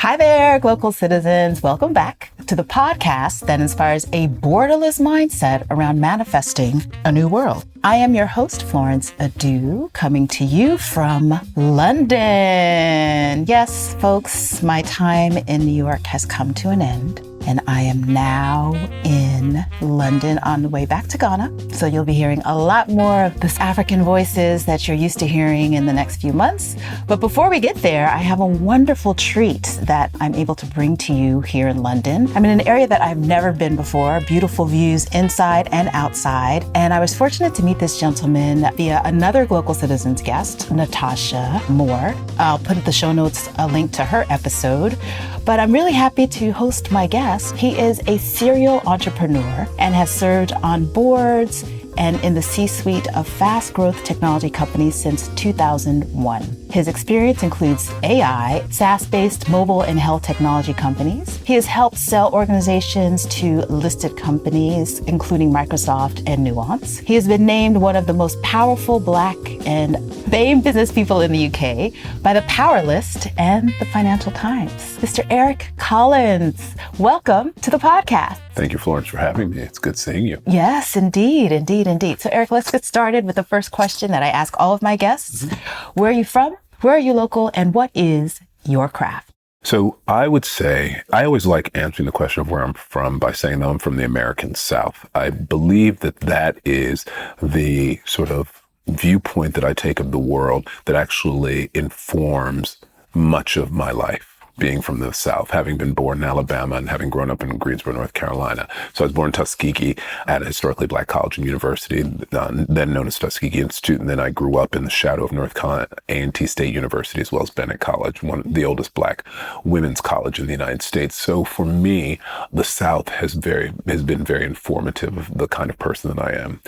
Hi there, Glocal citizens. Welcome back to the podcast that inspires a borderless mindset around manifesting a new world. I am your host, Florence Adu, coming to you from London. Yes, folks, my time in New York has come to an end, and I am now in London on the way back to Ghana. So you'll be hearing a lot more of this African voices that you're used to hearing in the next few months. But before we get there, I have a wonderful treat that I'm able to bring to you here in London. I'm in an area that I've never been before, beautiful views inside and outside. And I was fortunate to meet this gentleman via another Glocal Citizens guest, Natasha Moore. I'll put in the show notes a link to her episode. But I'm really happy to host my guest. He is a serial entrepreneur and has served on boards and in the C-suite of fast growth technology companies since 2001. His experience includes AI, SaaS-based mobile and health technology companies. He has helped sell organizations to listed companies, including Microsoft and Nuance. He has been named one of the most powerful Black and BAME business people in the UK by the Powerlist and the Financial Times. Mr. Eric Collins, welcome to the podcast. Thank you, Florence, for having me. It's good seeing you. Yes, indeed. So Eric, let's get started with the first question that I ask all of my guests. Where are you from? Where are you local? And what is your craft? So I would say, I always like answering the question of where I'm from by saying that I'm from the American South. I believe that that is the sort of viewpoint that I take of the world that actually informs much of my life. Being from the South, having been born in Alabama and having grown up in Greensboro, North Carolina. So I was born in Tuskegee at a historically Black college and university, then known as Tuskegee Institute. And then I grew up in the shadow of North Carolina A&T State University, as well as Bennett College, the oldest Black women's college in the United States. So for me, the South has been very informative of the kind of person that I am.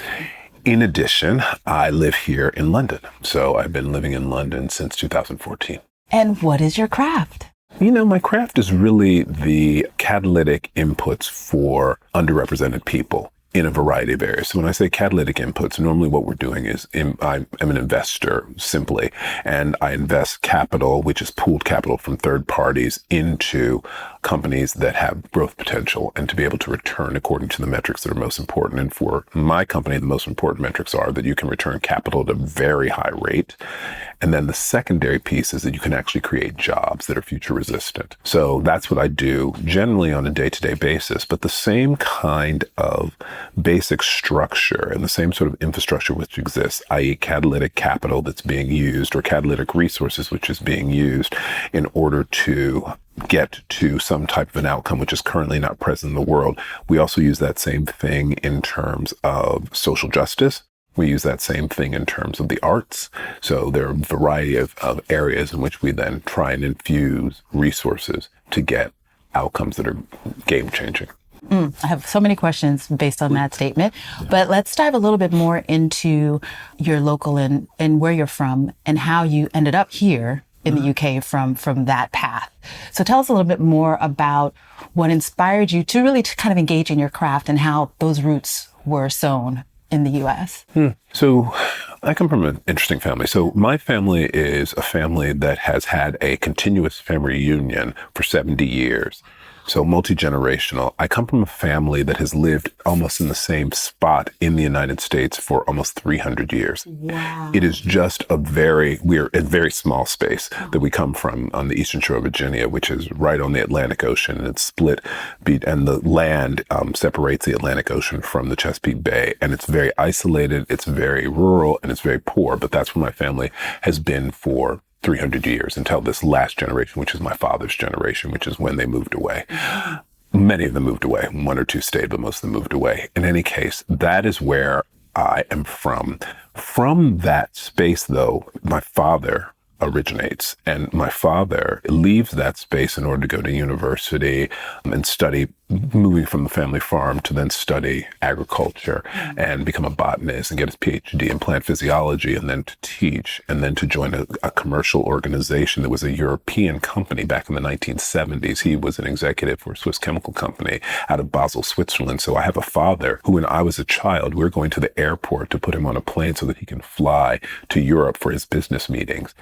In addition, I live here in London. So I've been living in London since 2014. And what is your craft? You know, my craft is really the catalytic inputs for underrepresented people in a variety of areas. So when I say catalytic inputs, normally what we're doing is I'm an investor simply, and I invest capital, which is pooled capital from third parties, into companies that have growth potential and to be able to return according to the metrics that are most important. And for my company, the most important metrics are that you can return capital at a very high rate. And then the secondary piece is that you can actually create jobs that are future resistant. So that's what I do generally on a day-to-day basis, but the same kind of basic structure and the same sort of infrastructure which exists, i.e. catalytic capital that's being used or catalytic resources which is being used in order to get to some type of an outcome which is currently not present in the world. We also use that same thing in terms of social justice. We use that same thing in terms of the arts. So there are a variety of areas in which we then try and infuse resources to get outcomes that are game-changing. I have so many questions based on that statement, but let's dive a little bit more into your local and where you're from and how you ended up here in the UK from that path. So tell us a little bit more about what inspired you to really kind of engage in your craft and how those roots were sown in the US. So I come from an interesting family. So my family is a family that has had a continuous family reunion for 70 years. So multi-generational. I come from a family that has lived almost in the same spot in the United States for almost 300 years. Wow. It is just we're a very small space that we come from on the eastern shore of Virginia, which is right on the Atlantic Ocean, and it's split, and the land separates the Atlantic Ocean from the Chesapeake Bay, and it's very isolated, it's very rural, and it's very poor, but that's where my family has been for 300 years until this last generation, which is my father's generation, which is when they moved away. Many of them moved away. One or two stayed, but most of them moved away. In any case, that is where I am from. From that space, though, my father originates, and my father leaves that space in order to go to university and study, moving from the family farm to then study agriculture and become a botanist and get his PhD in plant physiology, and then to teach, and then to join a commercial organization that was a European company back in the 1970s. He was an executive for a Swiss chemical company out of Basel, Switzerland. So I have a father who, when I was a child, we were going to the airport to put him on a plane so that he can fly to Europe for his business meetings.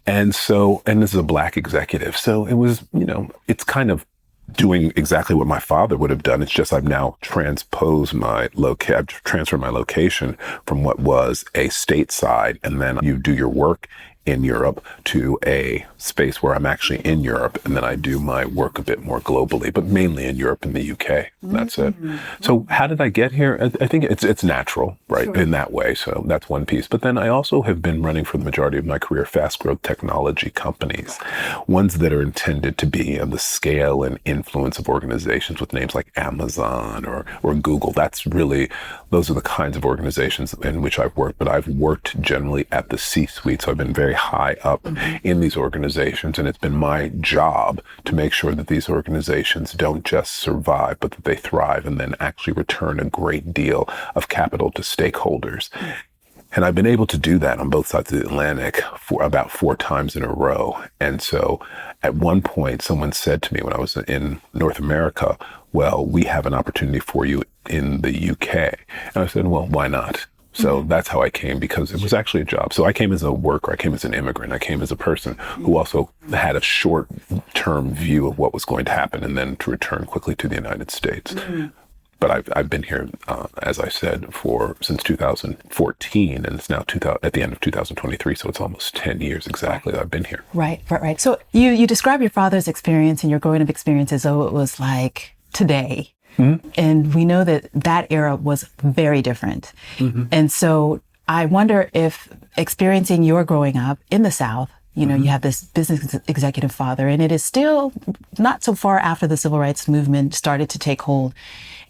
And this is a Black executive. So it was, it's kind of doing exactly what my father would have done. It's just I've now I've transferred my location from what was a stateside, and then you do your work in Europe to a space where I'm actually in Europe, and then I do my work a bit more globally, but mainly in Europe and the UK. That's it. So how did I get here? I think it's natural, right, in that way. So that's one piece. But then I also have been running for the majority of my career fast growth technology companies, ones that are intended to be on the scale and influence of organizations with names like Amazon or Google. Those are the kinds of organizations in which I've worked, but I've worked generally at the C-suite. So I've been very high up in these organizations, and it's been my job to make sure that these organizations don't just survive, but that they thrive and then actually return a great deal of capital to stakeholders. And I've been able to do that on both sides of the Atlantic for about 4 times in a row. And so at one point, someone said to me when I was in North America, well, we have an opportunity for you in the UK. And I said, well, why not? So that's how I came, because it was actually a job. So I came as a worker, I came as an immigrant, I came as a person who also had a short-term view of what was going to happen and then to return quickly to the United States. But I've been here, as I said, since 2014, and it's now at the end of 2023, so it's almost 10 years exactly that I've been here. Right. So you describe your father's experience and your growing up experience as though it was like today. And we know that era was very different. And so I wonder if experiencing your growing up in the South, you have this business executive father, and it is still not so far after the civil rights movement started to take hold.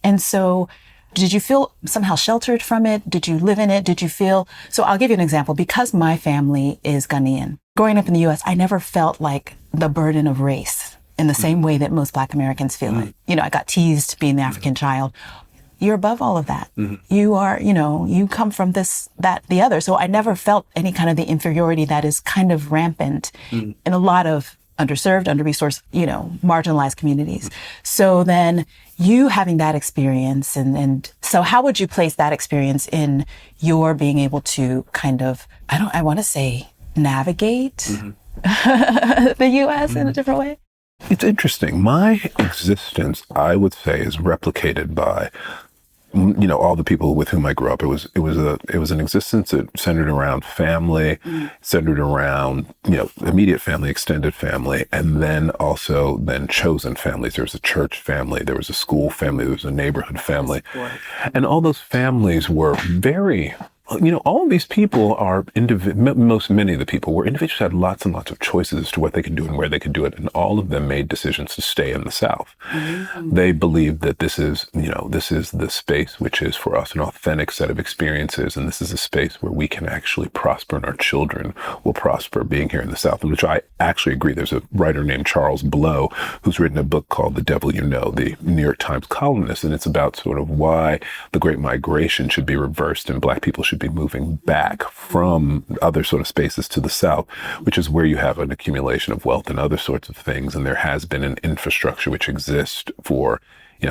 And so did you feel somehow sheltered from it? Did you live in it? So I'll give you an example. Because my family is Ghanaian, growing up in the U.S., I never felt like the burden of race in the same way that most Black Americans feel it. I got teased being the African child. You're above all of that. You are, you come from this, that, the other. So I never felt any kind of the inferiority that is kind of rampant in a lot of underserved, under-resourced, marginalized communities. So then you having that experience, and so how would you place that experience in your being able to kind of, I want to say navigate the U.S. in a different way? It's interesting. My existence, I would say, is replicated by, all the people with whom I grew up. It was an existence that centered around family, centered around, immediate family, extended family, and then chosen families. There was a church family, there was a school family, there was a neighborhood family. And all those families were very, all of these people are many of the people were individuals who had lots and lots of choices as to what they could do and where they could do it. And all of them made decisions to stay in the South. They believed that this is the space which is for us an authentic set of experiences. And this is a space where we can actually prosper and our children will prosper being here in the South, which I actually agree. There's a writer named Charles Blow who's written a book called The Devil You Know, the New York Times columnist. And it's about sort of why the Great Migration should be reversed and Black people should be moving back from other sort of spaces to the South, which is where you have an accumulation of wealth and other sorts of things. And there has been an infrastructure which exists for,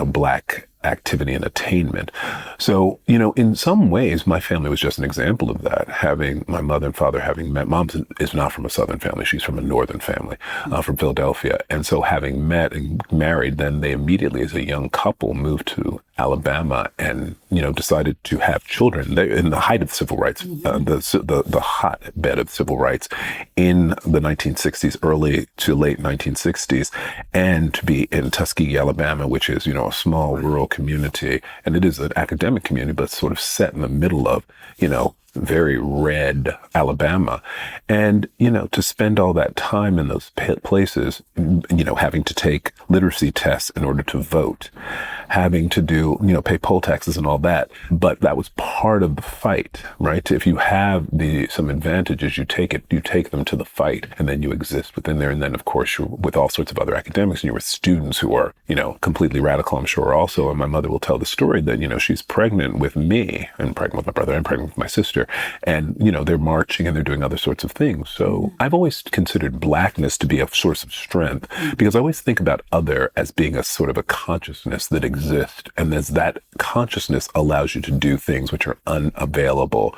Black activity and attainment. So, in some ways, my family was just an example of that. Having my mother and father having met, mom is not from a Southern family. She's from a Northern family, from Philadelphia. And so having met and married, then they immediately, as a young couple, moved to Alabama and, decided to have children. They, in the height of the civil rights, the hotbed of civil rights in the 1960s, early to late 1960s, and to be in Tuskegee, Alabama, which is, a small rural community. And it is an academic community, but sort of set in the middle of, very red Alabama. And, to spend all that time in those places, having to take literacy tests in order to vote, having to do, pay poll taxes and all that. But that was part of the fight, right? If you have some advantages, you take them to the fight, and then you exist within there. And then, of course, you're with all sorts of other academics, and you're with students who are, completely radical, I'm sure also. And my mother will tell the story that, she's pregnant with me and pregnant with my brother and pregnant with my sister. protester. And, they're marching and they're doing other sorts of things. So I've always considered Blackness to be a source of strength because I always think about other as being a sort of a consciousness that exists. And as that consciousness allows you to do things which are unavailable,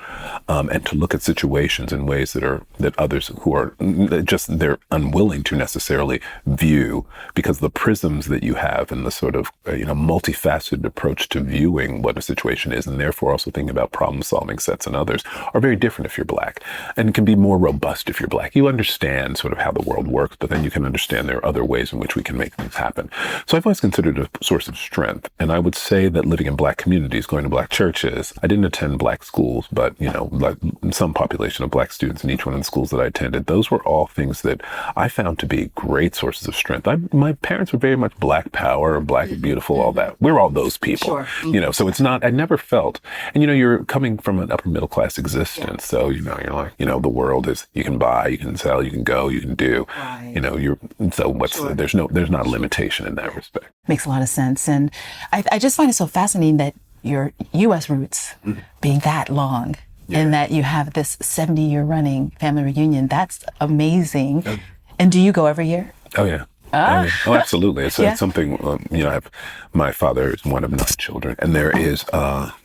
and to look at situations in ways that others who are just, they're unwilling to necessarily view, because the prisms that you have and the sort of, multifaceted approach to viewing what a situation is, and therefore also thinking about problem solving sets and others, are very different if you're Black, and can be more robust if you're Black. You understand sort of how the world works, but then you can understand there are other ways in which we can make things happen. So I've always considered it a source of strength. And I would say that living in Black communities, going to Black churches, I didn't attend Black schools, but, like some population of Black students in each one of the schools that I attended, those were all things that I found to be great sources of strength. My parents were very much Black power, Black beautiful, all that. We're all those people, so it's not, I never felt, and, you're coming from an upper middle class existence. So, you're like, the world is, you can buy, you can sell, you can go, you can do, there's not a limitation in that respect. Makes a lot of sense. And I just find it so fascinating that your U.S. roots being that long, and that you have this 70-year running family reunion. That's amazing. And do you go every year? Oh, yeah. Oh, absolutely. It's something, my father is one of 9 children, and there is,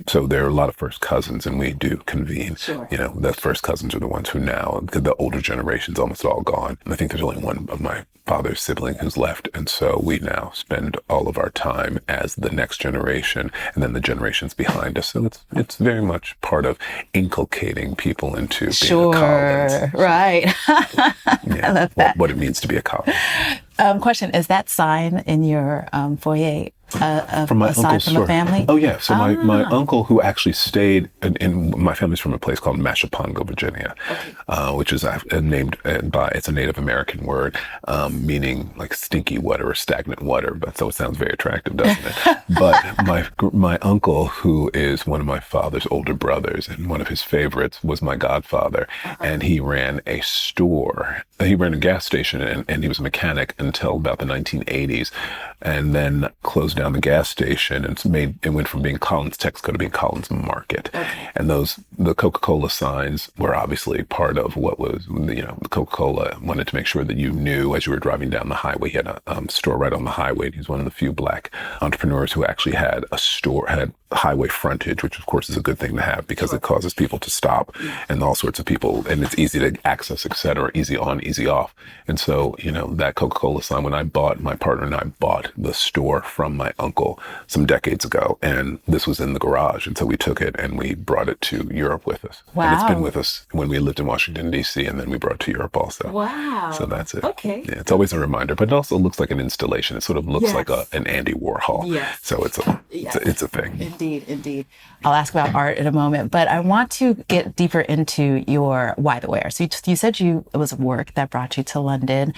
so there are a lot of first cousins, and we do convene. The first cousins are the ones who now, the older generation's almost all gone. And I think there's only one of my father's sibling who's left. And so we now spend all of our time as the next generation, and then the generations behind us. So it's very much part of inculcating people into being a colonist. Right. I love that. What it means to be a colonist. Question, is that sign in your foyer from my aside from the family? Oh, yeah. So my uncle, who actually stayed in my family's from a place called Mashapongo, Virginia, which is named by, it's a Native American word, meaning like stinky water or stagnant water. But so it sounds very attractive, doesn't it? But my uncle, who is one of my father's older brothers, and one of his favorites was my godfather, and he ran a store. He ran a gas station, and he was a mechanic until about the 1980s, and then closed down the gas station, and it went from being Collins Texaco to being Collins Market. And the Coca-Cola signs were obviously part of what was, Coca-Cola wanted to make sure that you knew as you were driving down the highway. He had a store right on the highway. He's one of the few Black entrepreneurs who actually had a store, had highway frontage, which of course is a good thing to have because it causes people to stop and all sorts of people, and it's easy to access, et cetera, easy on, easy off. And so, that Coca-Cola sign, when my partner and I bought the store from my uncle some decades ago, and this was in the garage. And so we took it and we brought it to Europe with us. Wow. And it's been with us when we lived in Washington, D.C., and then we brought it to Europe also. Wow. So that's it. Okay. Yeah, it's always a reminder, but it also looks like an installation. It sort of looks like an Andy Warhol. Yes. So it's a thing. Indeed. I'll ask about art in a moment, but I want to get deeper into your why the where. So you said it was work that brought you to London,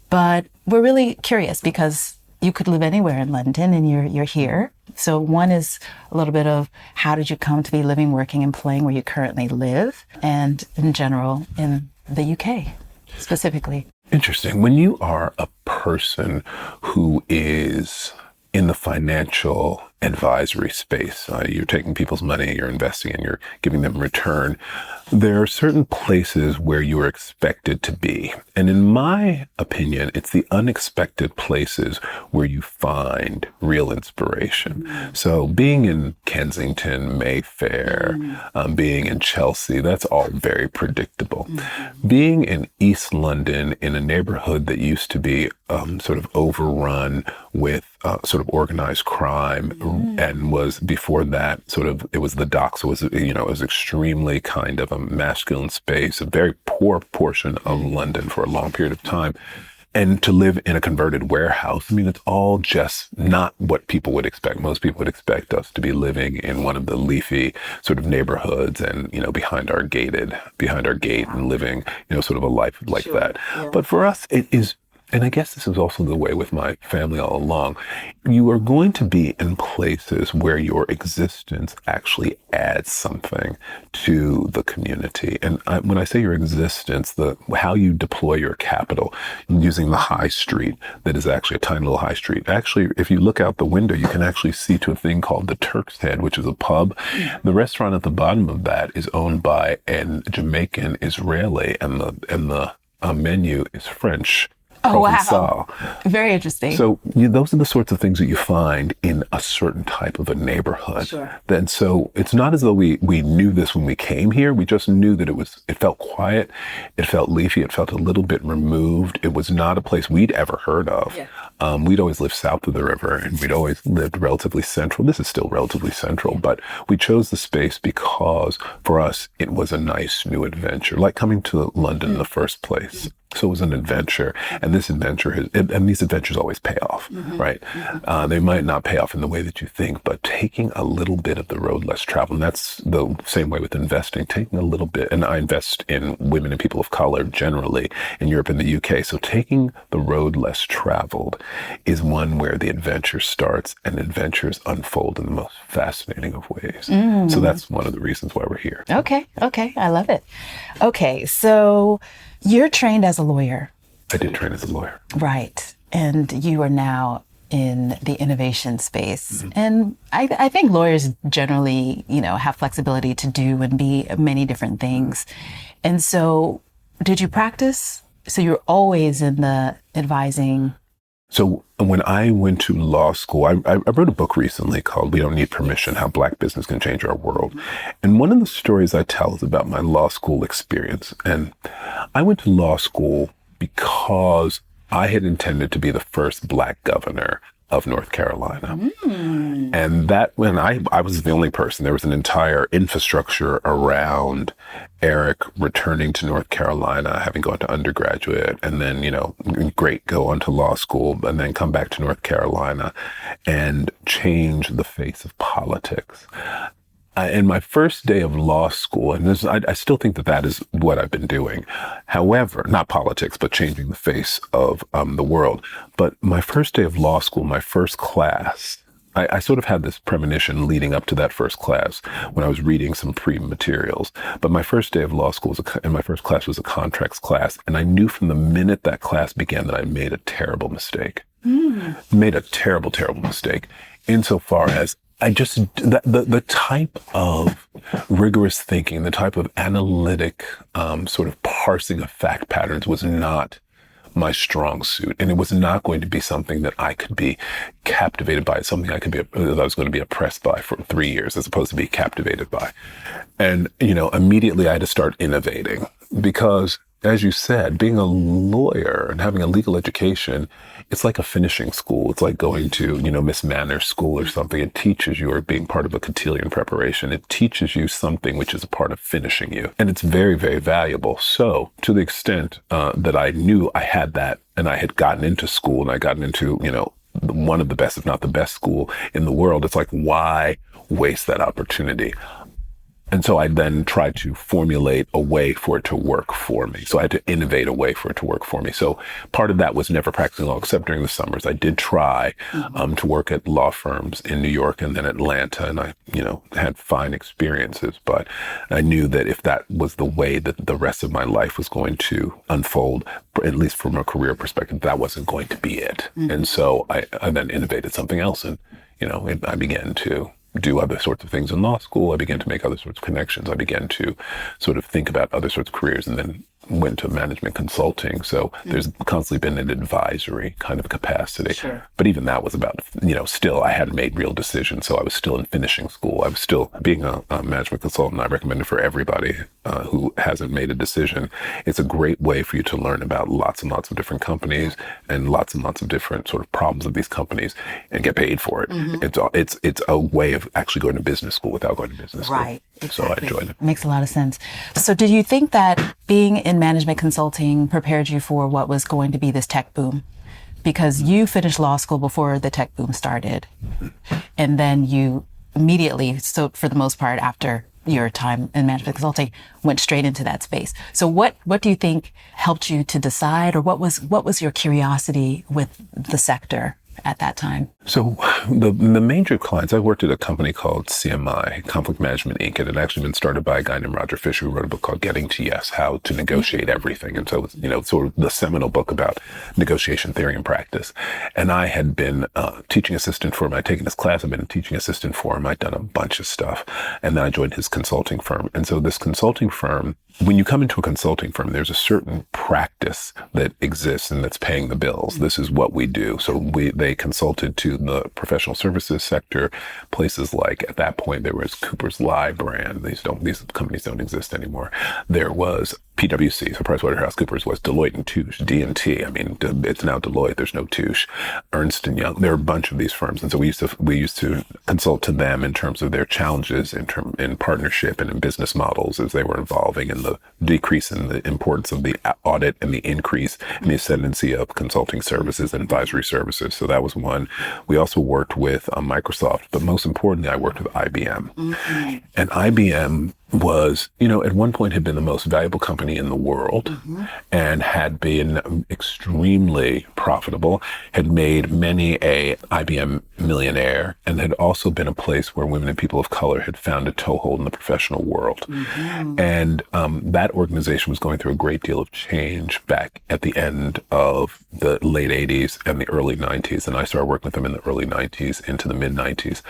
but we're really curious because you could live anywhere in London and you're here. So one is a little bit of how did you come to be living, working, and playing where you currently live, and in general in the UK specifically. Interesting. When you are a person who is in the financial advisory space, you're taking people's money, you're investing, and you're giving them return, there are certain places where you are expected to be. And in my opinion, it's the unexpected places where you find real inspiration. So being in Kensington, Mayfair, being in Chelsea, that's all very predictable. Being in East London, in a neighborhood that used to be sort of overrun with sort of organized crime, and was before that it was the docks. It was extremely kind of a masculine space, a very poor portion of London for a long period of time. And to live in a converted warehouse, it's all just not what people would expect. Most people would expect us to be living in one of the leafy sort of neighborhoods and, behind our gate and living, sort of a life like that. Yeah. But for us, it is and I guess this is also the way with my family all along, you are going to be in places where your existence actually adds something to the community. And when I say your existence, how you deploy your capital using the high street, that is actually a tiny little high street. Actually, if you look out the window, you can actually see to a thing called the Turk's Head, which is a pub. The restaurant at the bottom of that is owned by a Jamaican Israeli, and the menu is French. Oh, Provençal. wow. Very interesting. So those are the sorts of things that you find in a certain type of a neighborhood. Sure. Then, so it's not as though we knew this when we came here. We just knew that it felt quiet. It felt leafy. It felt a little bit removed. It was not a place we'd ever heard of. Yeah. We'd always lived south of the river, and we'd always lived relatively central. This is still relatively central, but we chose the space because for us, it was a nice new adventure, like coming to London in the first place. So it was an adventure, and this adventure and these adventures always pay off, right? They might not pay off in the way that you think, but taking a little bit of the road less traveled, and that's the same way with investing, taking a little bit, and I invest in women and people of color generally in Europe and the UK. So taking the road less traveled is one where the adventure starts and adventures unfold in the most fascinating of ways. So that's one of the reasons why we're here. Okay. I love it. Okay, so you're trained as a lawyer. I did train as a lawyer. Right. And you are now in the innovation space. And I think lawyers generally, have flexibility to do and be many different things. And so did you practice? So you're always in the advising. So when I went to law school, I wrote a book recently called We Don't Need Permission, How Black Business Can Change Our World. And one of the stories I tell is about my law school experience. And I went to law school because I had intended to be the first Black governor of North Carolina. And that when I was the only person, there was an entire infrastructure around Eric returning to North Carolina, having gone to undergraduate, and then, go on to law school, and then come back to North Carolina and change the face of politics. In my first day of law school, and I still think that is what I've been doing. However, not politics, but changing the face of the world. But my first day of law school, my first class, I sort of had this premonition leading up to that first class when I was reading some pre-materials. But my first day of law school and my first class was a contracts class. And I knew from the minute that class began that I made a terrible mistake. Made a terrible, terrible mistake insofar as the type of rigorous thinking, the type of analytic sort of parsing of fact patterns was not my strong suit. And it was not going to be something that I could be captivated by. It's something that I was going to be oppressed by for 3 years as opposed to be captivated by. And, immediately I had to start innovating because, as you said, being a lawyer and having a legal education, it's like a finishing school. It's like going to, Miss Manners school or something. It teaches you, or being part of a cotillion preparation, it teaches you something which is a part of finishing you. And it's very, very valuable. So to the extent that I knew I had that, and I had gotten into school, and I gotten into, one of the best, if not the best school in the world, it's like, why waste that opportunity? And so I then tried to formulate a way for it to work for me. So I had to innovate a way for it to work for me. So part of that was never practicing law, except during the summers. I did try to work at law firms in New York and then Atlanta, and I, had fine experiences. But I knew that if that was the way that the rest of my life was going to unfold, at least from a career perspective, that wasn't going to be it. And so I then innovated something else, and I began to do other sorts of things in law school. I began to make other sorts of connections. I began to sort of think about other sorts of careers, and then went to management consulting. So there's constantly been an advisory kind of capacity. Sure. But even that was about, still I hadn't made real decisions. So I was still in finishing school. I was still being a management consultant. I recommend it for everybody who hasn't made a decision. It's a great way for you to learn about lots and lots of different companies and lots of different sort of problems of these companies and get paid for it. It's a way of actually going to business school without going to business school. Right. Exactly. So I enjoyed it. Makes a lot of sense. So did you think that being in management consulting prepared you for what was going to be this tech boom? Because you finished law school before the tech boom started. And then you immediately, so for the most part, after your time in management consulting went straight into that space. So what do you think helped you to decide, or what was your curiosity with the sector at that time? So the major clients, I worked at a company called CMI, Conflict Management Inc. It had actually been started by a guy named Roger Fisher, who wrote a book called Getting to Yes, How to Negotiate Everything. And so, sort of the seminal book about negotiation theory and practice. And I had been teaching assistant for him. I'd taken his class. I'd been a teaching assistant for him. I'd done a bunch of stuff. And then I joined his consulting firm. And so this consulting firm, when you come into a consulting firm, there's a certain practice that exists and that's paying the bills. This is what we do. So they consulted to the professional services sector, places like, at that point, there was Cooper's Lie brand. These companies don't exist anymore. There was PwC, so PricewaterhouseCoopers, was Deloitte and Touche, D&T. I mean, it's now Deloitte. There's no Touche. Ernst & Young. There are a bunch of these firms. And so we used to consult to them in terms of their challenges in partnership and in business models as they were evolving, and the decrease in the importance of the audit and the increase in the ascendancy of consulting services and advisory services. So that was one. We also worked with Microsoft, but most importantly, I worked with IBM. Mm-hmm. And IBM was, at one point had been the most valuable company in the world, mm-hmm. and had been extremely profitable, had made many a IBM millionaire, and had also been a place where women and people of color had found a toehold in the professional world. Mm-hmm. And that organization was going through a great deal of change back at the end of the late 80s and the early 90s. And I started working with them in the early 90s into the mid 90s.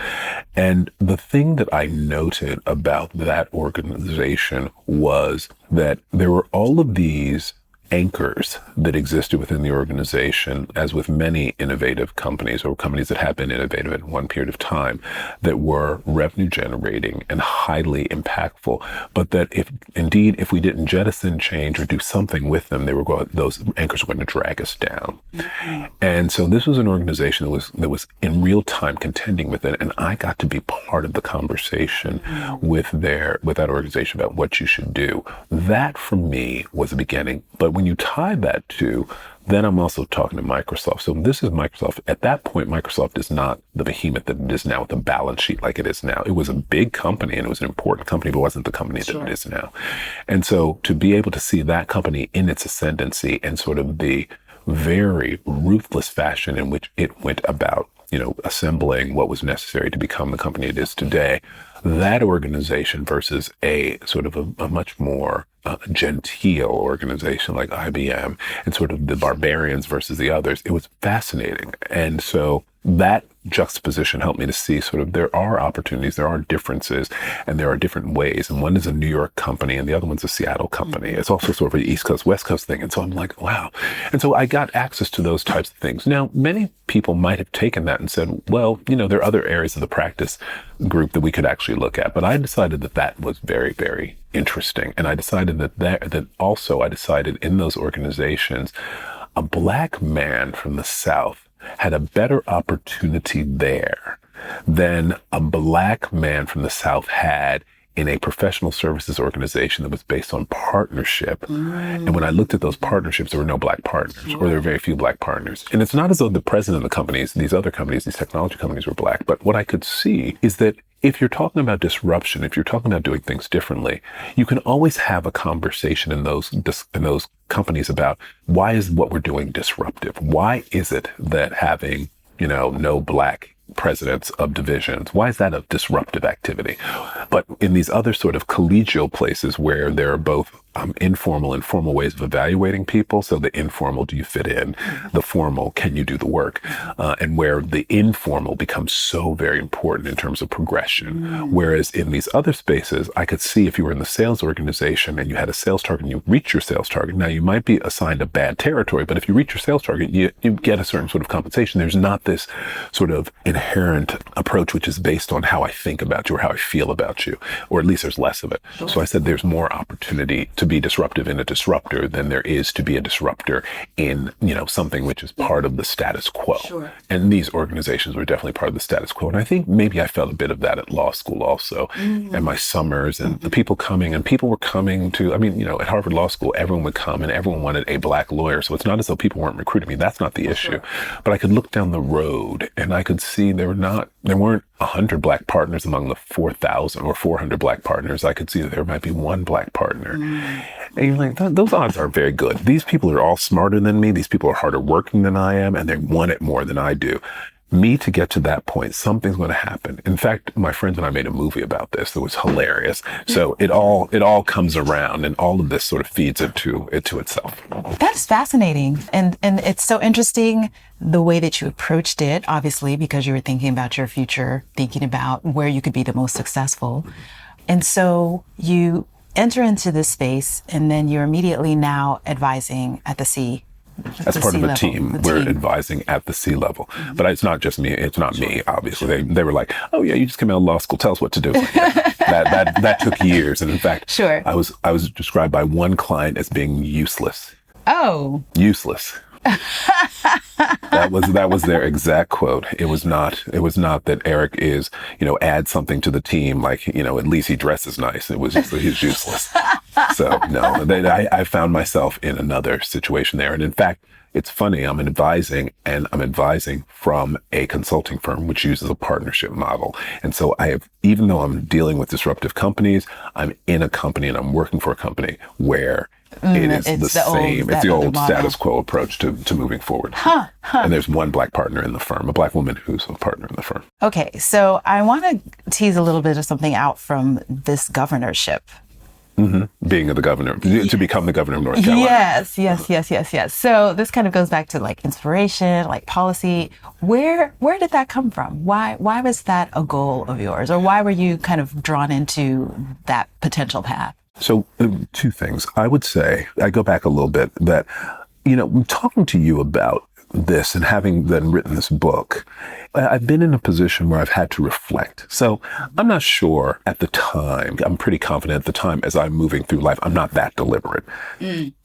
And the thing that I noted about that organization was that there were all of these anchors that existed within the organization, as with many innovative companies or companies that have been innovative in one period of time, that were revenue generating and highly impactful. But that if we didn't jettison, change, or do something with them, those anchors were going to drag us down. Mm-hmm. And so this was an organization that was in real time contending with it. And I got to be part of the conversation, mm-hmm. with that organization about what you should do. That for me was the beginning. But when you tie that to, then I'm also talking to Microsoft. So this is Microsoft. At that point, Microsoft is not the behemoth that it is now with a balance sheet like it is now. It was a big company and it was an important company, but it wasn't the company that it is now. And so to be able to see that company in its ascendancy and sort of the very ruthless fashion in which it went about, assembling what was necessary to become the company it is today, that organization versus a sort of a much more genteel organization like IBM, and sort of the barbarians versus the others, it was fascinating. And so that juxtaposition helped me to see sort of there are opportunities, there are differences, and there are different ways. And one is a New York company and the other one's a Seattle company. It's also sort of an East Coast, West Coast thing. And so I'm like, wow. And so I got access to those types of things. Now, many people might have taken that and said, well, there are other areas of the practice group that we could actually look at. But I decided that was very, very interesting. And I decided that also I decided in those organizations, a Black man from the South had a better opportunity there than a Black man from the South had in a professional services organization that was based on partnership. And when I looked at those partnerships, there were no Black partners, or there were very few Black partners. And it's not as though the president of the companies, these other companies, these technology companies were Black. But what I could see is that if you're talking about disruption, if you're talking about doing things differently, you can always have a conversation in those companies about why is what we're doing disruptive? Why is it that having, no Black presidents of divisions, why is that a disruptive activity? But in these other sort of collegial places where there are both informal and formal ways of evaluating people. So the informal, do you fit in? The formal, can you do the work? And where the informal becomes so very important in terms of progression. Whereas in these other spaces, I could see if you were in the sales organization and you had a sales target and you reach your sales target, now you might be assigned a bad territory, but if you reach your sales target, you get a certain sort of compensation. There's not this sort of inherent approach, which is based on how I think about you or how I feel about you, or at least there's less of it. Sure. So I said there's more opportunity to be disruptive in a disruptor than there is to be a disruptor in, something which is part of the status quo. Sure. And these organizations were definitely part of the status quo. And I think maybe I felt a bit of that at law school also, and my summers and the people coming, and people were coming to, at Harvard Law School, everyone would come and everyone wanted a Black lawyer. So it's not as though people weren't recruiting me. That's not the issue. But I could look down the road and I could see see there weren't 100 Black partners among the 4,000 or 400 Black partners. I could see that there might be one Black partner. And you're like, those odds aren't very good. These people are all smarter than me. These people are harder working than I am, and they want it more than I do. Me to get to that point, something's going to happen. In fact, my friends and I made a movie about this that was hilarious. So it all comes around, and all of this sort of feeds into itself. That's fascinating. And it's so interesting the way that you approached it, obviously, because you were thinking about your future, thinking about where you could be the most successful. And so you enter into this space, and then you're immediately now advising at the C. As part of a team, we're advising at the C level. But it's not just me. It's not me, obviously. They were like, oh, yeah, you just came out of law school. Tell us what to do. That took years. And in fact, I was described by one client as being useless. Oh. Useless. That was their exact quote. It was not that Eric is, add something to the team, like, at least he dresses nice. It was just that he's useless. So no, I found myself in another situation there. And in fact, it's funny, I'm advising from a consulting firm, which uses a partnership model. And so even though I'm dealing with disruptive companies, I'm in a company and I'm working for a company where it is the same. It's the old status quo approach to moving forward. And there's one Black partner in the firm, a Black woman who's a partner in the firm. Okay, so I want to tease a little bit of something out from this governorship. Mm-hmm. Being the governor, to become the governor of North Carolina. Yes. So this kind of goes back to like inspiration, like policy. Where did that come from? Why was that a goal of yours? Or why were you kind of drawn into that potential path? So two things. I would say, I go back a little bit, that, talking to you about this and having then written this book, I've been in a position where I've had to reflect. So I'm not sure at the time, I'm pretty confident at the time as I'm moving through life, I'm not that deliberate.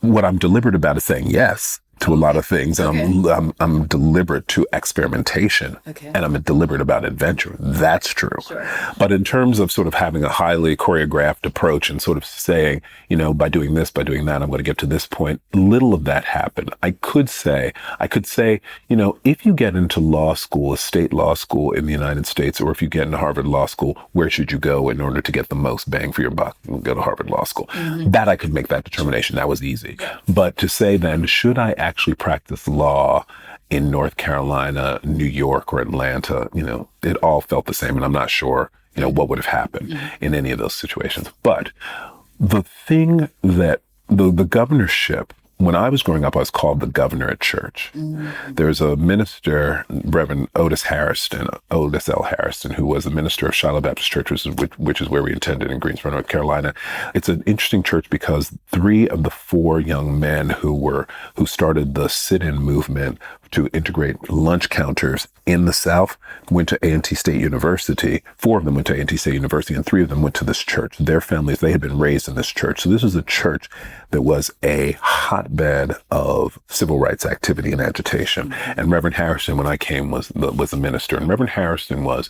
What I'm deliberate about is saying yes to a lot of things. And I'm deliberate to experimentation, and I'm deliberate about adventure. That's true. Sure. But in terms of sort of having a highly choreographed approach and sort of saying, by doing this, by doing that, I'm going to get to this point, little of that happened. I could say, if you get into law school, a state law school in the United States, or if you get into Harvard Law School, where should you go in order to get the most bang for your buck? You'll go to Harvard Law School. Mm-hmm. That I could make that determination. That was easy. Yeah. But to say then, should I actually practice law in North Carolina, New York, or Atlanta, it all felt the same. And I'm not sure, what would have happened in any of those situations. But the thing that the governorship, when I was growing up, I was called the governor at church. There's a minister, Reverend Otis L. Harrison, who was a minister of Shiloh Baptist Church, which is where we attended in Greensboro, North Carolina. It's an interesting church because 3 of the 4 young men who started the sit-in movement to integrate lunch counters in the South went to A&T State University. 4 of them went to A&T State University, and 3 of them went to this church. Their families, they had been raised in this church. So this was a church that was a hotbed of civil rights activity and agitation. And Reverend Harrison, when I came, was a minister. And Reverend Harrison was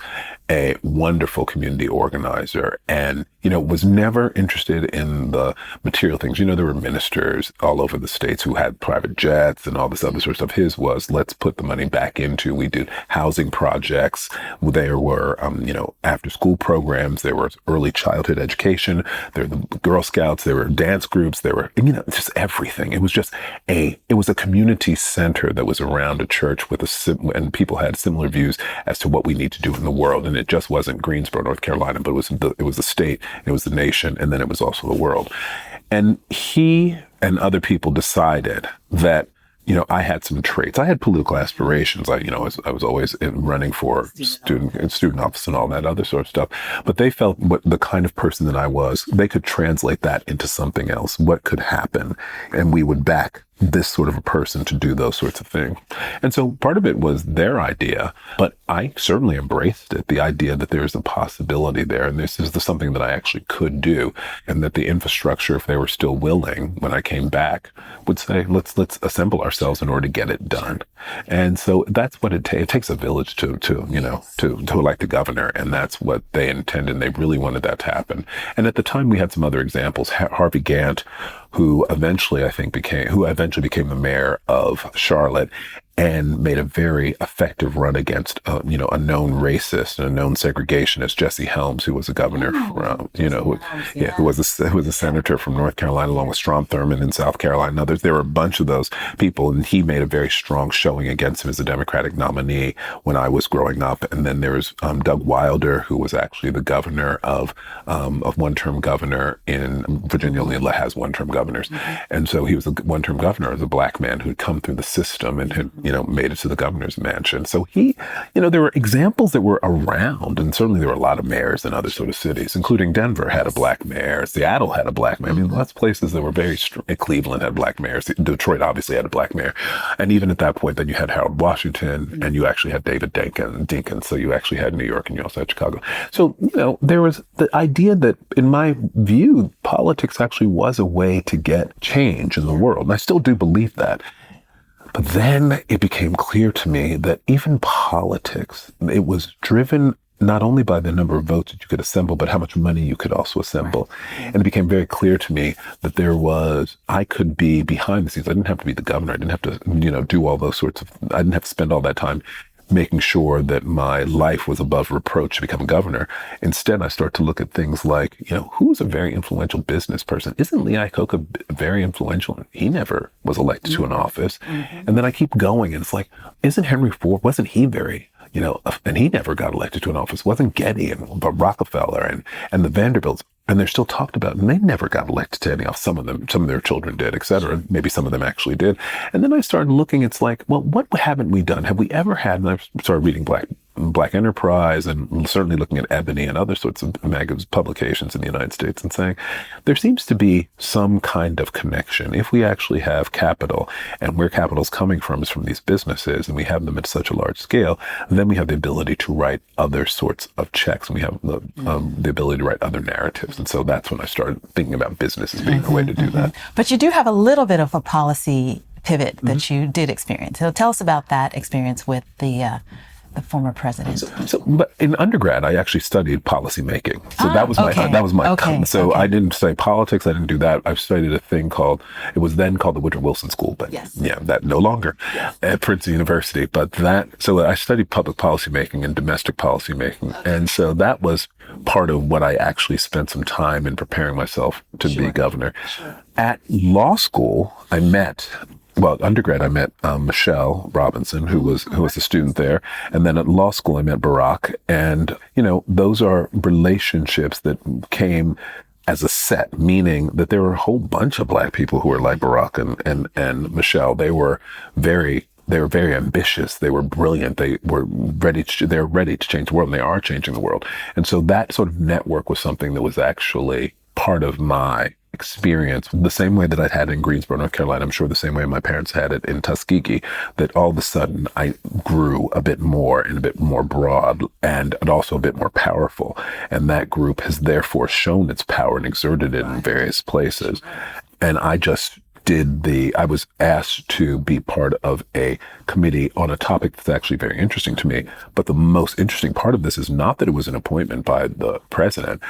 a wonderful community organizer and, was never interested in the material things. There were ministers all over the states who had private jets and all this other sort of stuff. His was, let's put the money back into, we did housing projects. There were, after school programs, there was early childhood education, there were the Girl Scouts, there were dance groups, there were, just everything. It was a community center that was around a church and people had similar views as to what we need to do in the world. And it just wasn't Greensboro, North Carolina, but it was the state, it was the nation, and then it was also the world. And he and other people decided that, I had some traits. I had political aspirations. I was always running for student office and all that other sort of stuff. But they felt the kind of person that I was, they could translate that into something else. What could happen? And we would back this sort of a person to do those sorts of things. And so part of it was their idea, but I certainly embraced it, the idea that there's a possibility there. And this is something that I actually could do. And that the infrastructure, if they were still willing, when I came back, would say, let's assemble ourselves in order to get it done. And so that's what it takes a village to elect a governor. And that's what they intended. They really wanted that to happen. And at the time we had some other examples. Harvey Gantt, who eventually became the mayor of Charlotte. and made a very effective run against, a known racist and a known segregationist, Jesse Helms, who was a governor from, who was a senator from North Carolina, along with Strom Thurmond in South Carolina and others. There were a bunch of those people, and he made a very strong showing against him as a Democratic nominee when I was growing up. And then there was Doug Wilder, who was actually the governor of one-term governor in Virginia. Only has one-term governors, and so he was a one-term governor as a black man who had come through the system and had made it to the governor's mansion. So he, there were examples that were around, and certainly there were a lot of mayors in other sort of cities, including Denver had a black mayor, Seattle had a black mayor. I mean, lots of places that were very Cleveland had black mayors. Detroit obviously had a black mayor, and even at that point, then you had Harold Washington, and you actually had David Dinkins. So you actually had New York, and you also had Chicago. So there was the idea that, in my view, politics actually was a way to get change in the world, and I still do believe that. But then it became clear to me that even politics, it was driven not only by the number of votes that you could assemble, but how much money you could also assemble. And it became very clear to me that I could be behind the scenes. I didn't have to be the governor. I didn't have to, do all those sorts of, I didn't have to spend all that time making sure that my life was above reproach to become a governor. Instead, I start to look at things like, who's a very influential business person? Isn't Lee Iacocca very influential? He never was elected to an office. And then I keep going, and it's like, isn't Henry Ford, wasn't he very, and he never got elected to an office? Wasn't Getty and Rockefeller and the Vanderbilts? And they're still talked about, and they never got elected to any office. Some of their children did, et cetera. Maybe some of them actually did. And then I started looking, it's like, well, what haven't we done? Have we ever had, and I started reading Black Enterprise, and certainly looking at Ebony and other sorts of publications in the United States, and saying there seems to be some kind of connection. If we actually have capital, and where capital's coming from is from these businesses, and we have them at such a large scale, then we have the ability to write other sorts of checks, and we have the ability to write other narratives. And so that's when I started thinking about business as being a way to do that. But you do have a little bit of a policy pivot that you did experience. So tell us about that experience with the former president. But in undergrad, I actually studied policymaking. So that was my. So I didn't study politics. I didn't do that. I studied a thing it was then called the Woodrow Wilson School, but that no longer at Princeton University. But so I studied public policymaking and domestic policymaking, and so that was part of what I actually spent some time in preparing myself to be governor. At law school, undergrad, I met Michelle Robinson, who was a student there. And then at law school, I met Barack. And, those are relationships that came as a set, meaning that there were a whole bunch of Black people who were like Barack and Michelle. They were very ambitious. They were brilliant. They were ready to change the world, and they are changing the world. And so that sort of network was something that was actually part of my experience, the same way that I'd had in Greensboro, North Carolina. I'm sure the same way my parents had it in Tuskegee, that all of a sudden I grew a bit more and a bit more broad and also a bit more powerful. And that group has therefore shown its power and exerted it in various places. And I just I was asked to be part of a committee on a topic that's actually very interesting to me. But the most interesting part of this is not that it was an appointment by the president,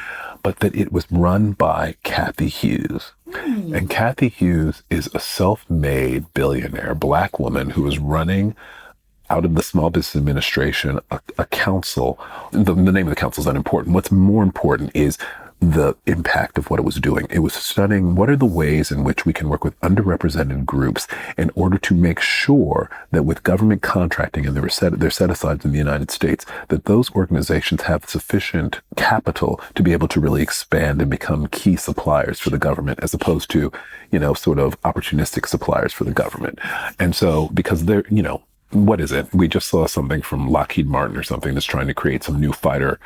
but that it was run by Cathy Hughes. And Cathy Hughes is a self-made billionaire, Black woman who is running out of the Small Business Administration, a council. The name of the council is unimportant. What's more important is the impact of what it was doing. It was studying what are the ways in which we can work with underrepresented groups in order to make sure that with government contracting, and they're set aside in the United States, that those organizations have sufficient capital to be able to really expand and become key suppliers for the government, as opposed to, sort of opportunistic suppliers for the government. And so, because they're, what is it? We just saw something from Lockheed Martin or something that's trying to create some fighter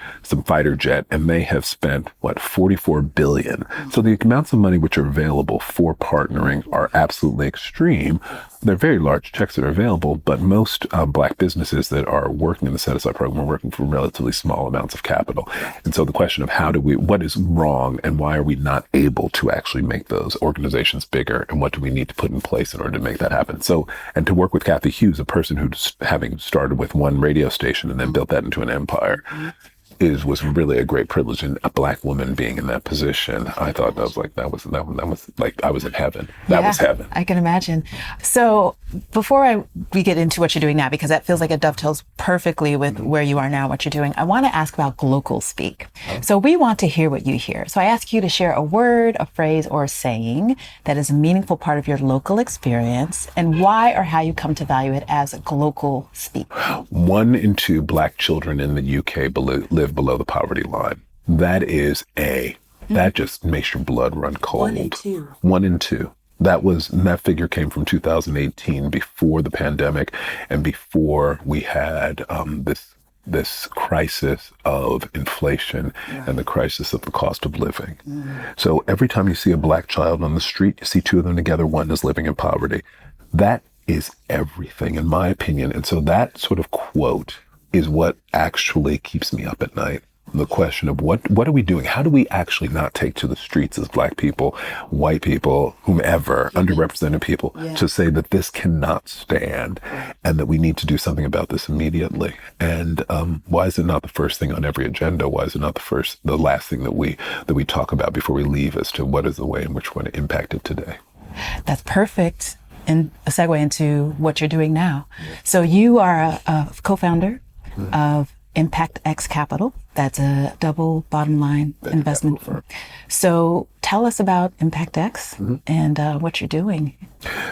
jet, and they have spent, $44 billion. So the amounts of money which are available for partnering are absolutely extreme. They're very large checks that are available, but most Black businesses that are working in the set-aside program are working for relatively small amounts of capital. And so the question of what is wrong, and why are we not able to actually make those organizations bigger, and what do we need to put in place in order to make that happen? So, and to work with Cathy Hughes, a person who's having started with one radio station and then built that into an empire, was really a great privilege, and a Black woman being in that position, I thought that was like I was in heaven. That was heaven. I can imagine. So before we get into what you're doing now, because that feels like it dovetails perfectly with where you are now, what you're doing, I want to ask about Glocal speak. So we want to hear what you hear. So I ask you to share a word, a phrase, or a saying that is a meaningful part of your local experience, and why or how you come to value it as Glocal speak. 1 in 2 Black children in the UK live below the poverty line. That just makes your blood run cold. 1 in 2. 1 in 2. That figure came from 2018, before the pandemic and before we had this crisis of inflation and the crisis of the cost of living. So every time you see a Black child on the street, you see 2 of them together, 1 is living in poverty. That is everything, in my opinion. And so that sort of quote is what actually keeps me up at night. The question of what are we doing? How do we actually not take to the streets as Black people, white people, whomever, underrepresented people, to say that this cannot stand and that we need to do something about this immediately? And why is it not the first thing on every agenda? Why is it not the last thing that we talk about before we leave as to what is the way in which we're going to impact it today? That's perfect. And a segue into what you're doing now. So you are a co-founder of Impact X Capital. That's a double bottom line investment firm. So tell us about Impact X and what you're doing.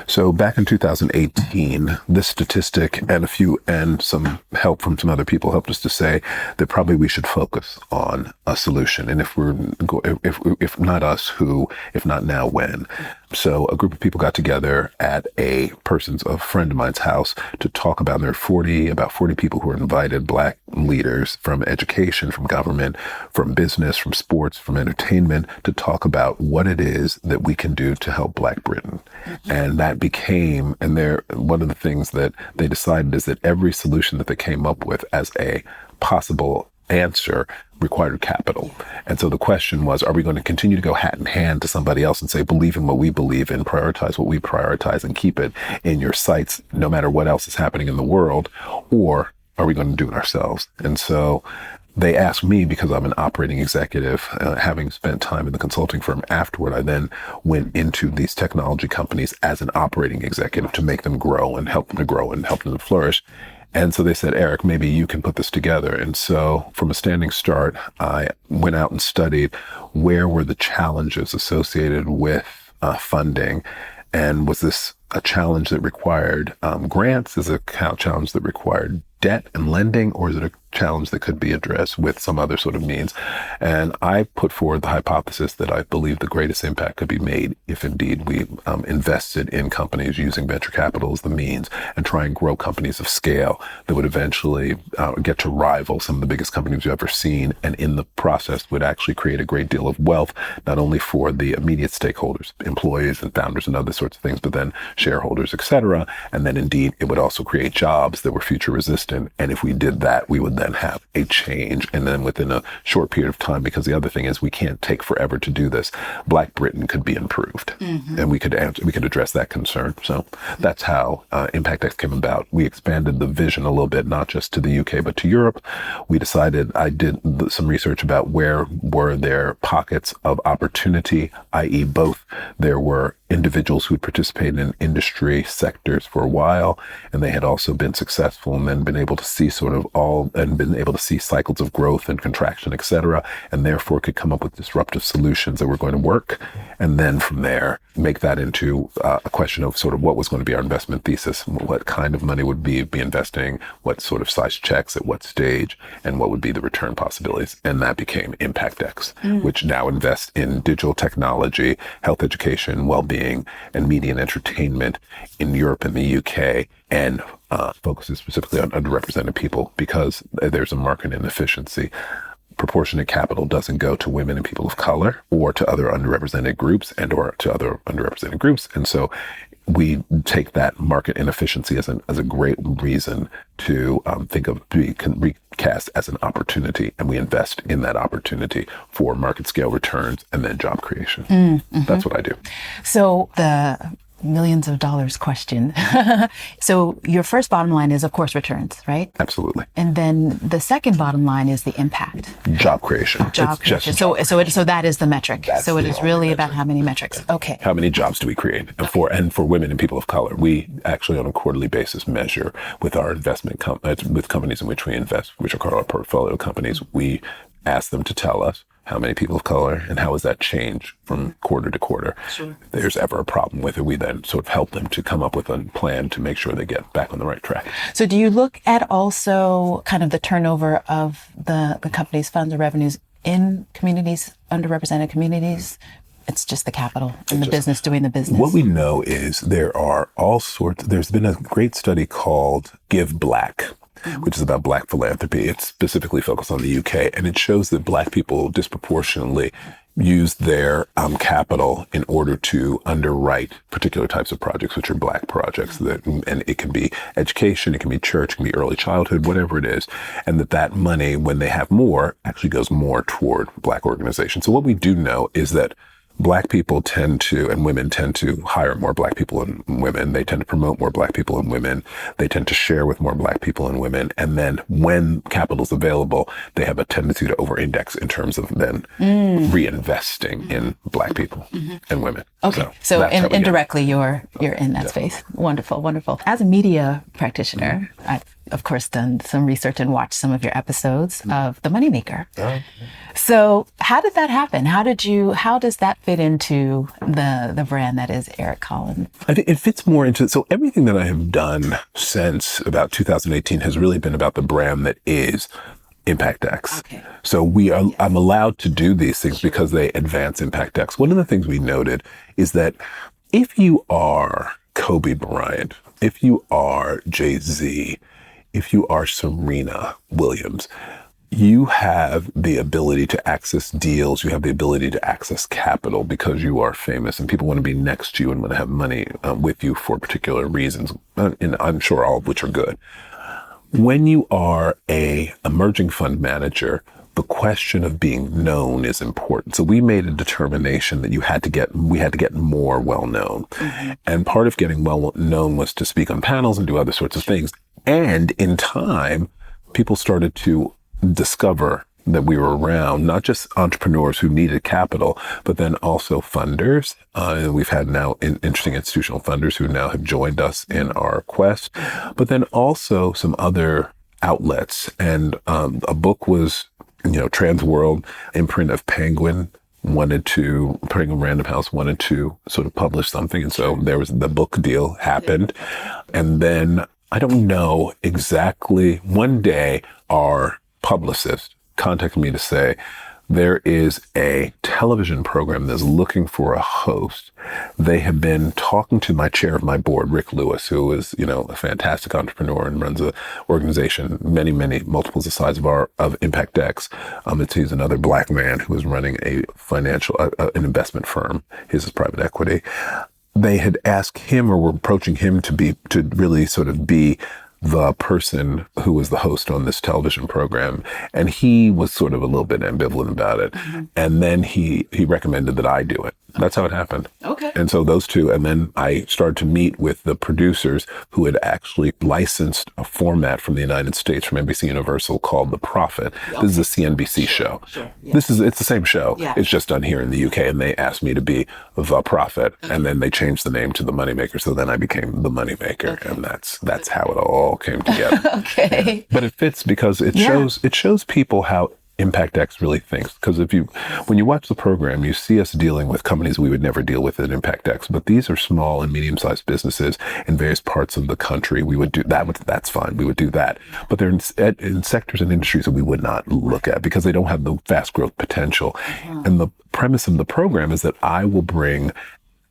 So back in 2018, this statistic and some help from some other people helped us to say that probably we should focus on a solution. And if not us, who? If not now, when? So a group of people got together at a friend of mine's house to talk about, and there were about 40 people who were invited, Black leaders from education, from government, from business, from sports, from entertainment, to talk about what it is that we can do to help Black Britain. And that became, one of the things that they decided is that every solution that they came up with as a possible answer required capital. And so the question was, are we going to continue to go hat in hand to somebody else and say, believe in what we believe in, prioritize what we prioritize, and keep it in your sights no matter what else is happening in the world? Or are we going to do it ourselves? And so they asked me, because I'm an operating executive, having spent time in the consulting firm afterward, I then went into these technology companies as an operating executive to make them grow and help them to grow and help them to flourish. And so they said, Eric, maybe you can put this together. And so from a standing start, I went out and studied where were the challenges associated with funding. And was this a challenge that required grants? Is it a challenge that required debt and lending, or is it a challenge that could be addressed with some other sort of means? And I put forward the hypothesis that I believe the greatest impact could be made if indeed we invested in companies using venture capital as the means and try and grow companies of scale that would eventually get to rival some of the biggest companies you've ever seen, and in the process would actually create a great deal of wealth, not only for the immediate stakeholders, employees and founders and other sorts of things, but then shareholders, et cetera. And then indeed it would also create jobs that were future resistant. And if we did that, we would then have a change. And then within a short period of time, because the other thing is we can't take forever to do this, Black Britain could be improved. And we could address that concern. So that's how Impact X came about. We expanded the vision a little bit, not just to the UK, but to Europe. We decided, I did some research about where were there pockets of opportunity, i.e. both there were individuals who had participated in industry sectors for a while, and they had also been successful and then been able to see been able to see cycles of growth and contraction, et cetera, and therefore could come up with disruptive solutions that were going to work. And then from there, make that into a question of sort of what was going to be our investment thesis, what kind of money would be investing, what sort of size checks at what stage, and what would be the return possibilities. And that became Impact X, which now invests in digital technology, health education, well-being, and media and entertainment in Europe and the UK, and focuses specifically on underrepresented people because there's a market inefficiency. Proportionate capital doesn't go to women and people of color or to other underrepresented groups And so we take that market inefficiency as a great reason to recast as an opportunity, and we invest in that opportunity for market scale returns and then job creation. That's what I do. So the millions of dollars question. So your first bottom line is, of course, returns, right? Absolutely. And then the second bottom line is the impact. Job creation. Job creation. So that is the metric. So it is really about how many metrics. Okay. How many jobs do we create? And for women and people of color, we actually on a quarterly basis measure with our investment with companies in which we invest, which are called our portfolio companies. We ask them to tell us how many people of color and how has that changed from quarter to quarter. Sure. If there's ever a problem with it, we then sort of help them to come up with a plan to make sure they get back on the right track. So do you look at also kind of the turnover of the company's funds or revenues in communities, underrepresented communities? It's just the capital and the business doing the business. What we know is there are all sorts. There's been a great study called Give Black, which is about Black philanthropy. It's specifically focused on the UK, and it shows that Black people disproportionately use their capital in order to underwrite particular types of projects, which are Black projects. And it can be education, it can be church, it can be early childhood, whatever it is. And that money, when they have more, actually goes more toward Black organizations. So what we do know is that Black people tend to, and women tend to hire more Black people and women. They tend to promote more Black people and women. They tend to share with more Black people and women. And then when capital is available, they have a tendency to over-index in terms of then reinvesting in Black people and women. Okay. So indirectly, you're in that space. Wonderful, wonderful. As a media practitioner, I've, of course, done some research and watched some of your episodes of The Moneymaker. So how did that happen? How does that fit into the brand that is Eric Collins? I think it fits more into, so everything that I have done since about 2018 has really been about the brand that is ImpactX. Okay. So I'm allowed to do these things because they advance ImpactX. One of the things we noted is that if you are Kobe Bryant, if you are Jay-Z, if you are Serena Williams, you have the ability to access deals. You have the ability to access capital because you are famous and people want to be next to you and want to have money with you for particular reasons. And I'm sure all of which are good. When you are a emerging fund manager, the question of being known is important. So we made a determination that we had to get more well-known. And part of getting well-known was to speak on panels and do other sorts of things. And in time, people started to discover that we were around, not just entrepreneurs who needed capital, but then also funders. We've had now interesting institutional funders who now have joined us in our quest, but then also some other outlets. And a book was, Trans World, imprint of Penguin Random House wanted to sort of publish something. And so there was the book deal happened. And then I don't know exactly, one day our publicist contacted me to say, there is a television program that's looking for a host. They have been talking to my chair of my board, Rick Lewis, who is, a fantastic entrepreneur and runs an organization, many, multiples the size of ImpactX. He's another Black man who is running a an investment firm. His is private equity. They had asked him, or were approaching him to really sort of be the person who was the host on this television program. And he was sort of a little bit ambivalent about it. And then he recommended that I do it. That's how it happened. Okay. And so those two, and then I started to meet with the producers who had actually licensed a format from the United States, from NBC Universal, called The Prophet. Okay. This is a CNBC show. Sure. Yeah. It's the same show. Yeah. It's just done here in the UK, and they asked me to be The Prophet, and then they changed the name to The Moneymaker. So then I became The Moneymaker, and that's how it all came together. Okay. Yeah. But it fits because it shows people how ImpactX really thinks. Because when you watch the program, you see us dealing with companies we would never deal with at ImpactX, but these are small and medium-sized businesses in various parts of the country. We would do that. That's fine. We would do that. But they're in sectors and industries that we would not look at because they don't have the fast growth potential. And the premise of the program is that I will bring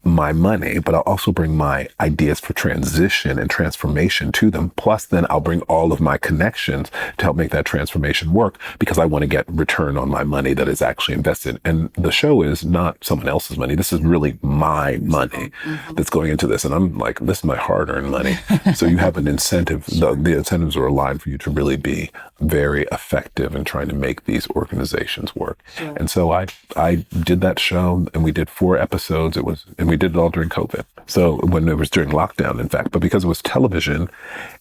my money, but I'll also bring my ideas for transition and transformation to them. Plus, then I'll bring all of my connections to help make that transformation work because I want to get return on my money that is actually invested. And the show is not someone else's money. This is really my money that's going into this. And I'm like, this is my hard-earned money. So you have an incentive. The incentives are aligned for you to really be very effective in trying to make these organizations work. Sure. And so I did that show, and we did 4 episodes. And we we did it all during COVID. So when it was during lockdown, in fact, but because it was television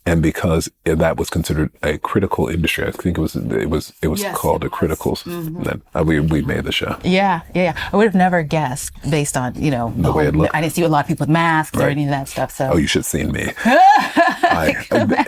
and because that was considered a critical industry, I think it was Yes, called it a was. critical, then we made the show. Yeah. I would have never guessed based on, the way it whole, looked. I didn't see a lot of people with masks or Right. any of that stuff. So Oh, you should have seen me.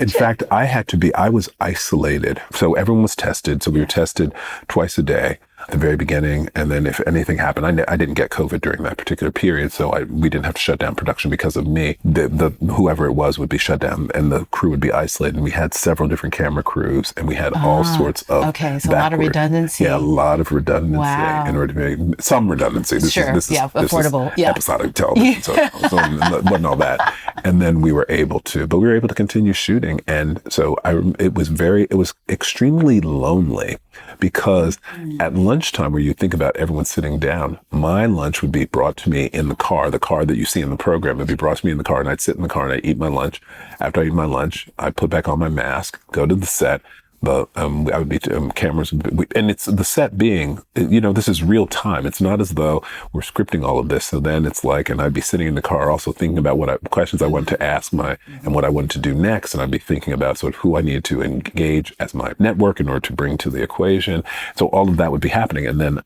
In fact, I was isolated. So everyone was tested. So we were tested twice a day at the very beginning. And then if anything happened, I didn't get COVID during that particular period. So we didn't have to shut down production because of me. The whoever it was would be shut down and the crew would be isolated. And we had several different camera crews and we had all sorts of okay, so a lot of redundancy. Yeah, a lot of redundancy Wow. in order to make some redundancy. This Sure. is Affordable. Yeah. episodic television. So it wasn't all that. And then we were able to continue shooting. And so it was extremely lonely because at lunchtime where you think about everyone sitting down, my lunch would be brought to me in the car that you see in the program would be brought to me in the car and I'd sit in the car and I'd eat my lunch. After I eat my lunch, I'd put back on my mask, go to the set. But I would be cameras, and it's the set being, this is real time. It's not as though we're scripting all of this. So then it's like, and I'd be sitting in the car also thinking about questions I wanted to ask and what I wanted to do next. And I'd be thinking about sort of who I needed to engage as my network in order to bring to the equation. So all of that would be happening. And then,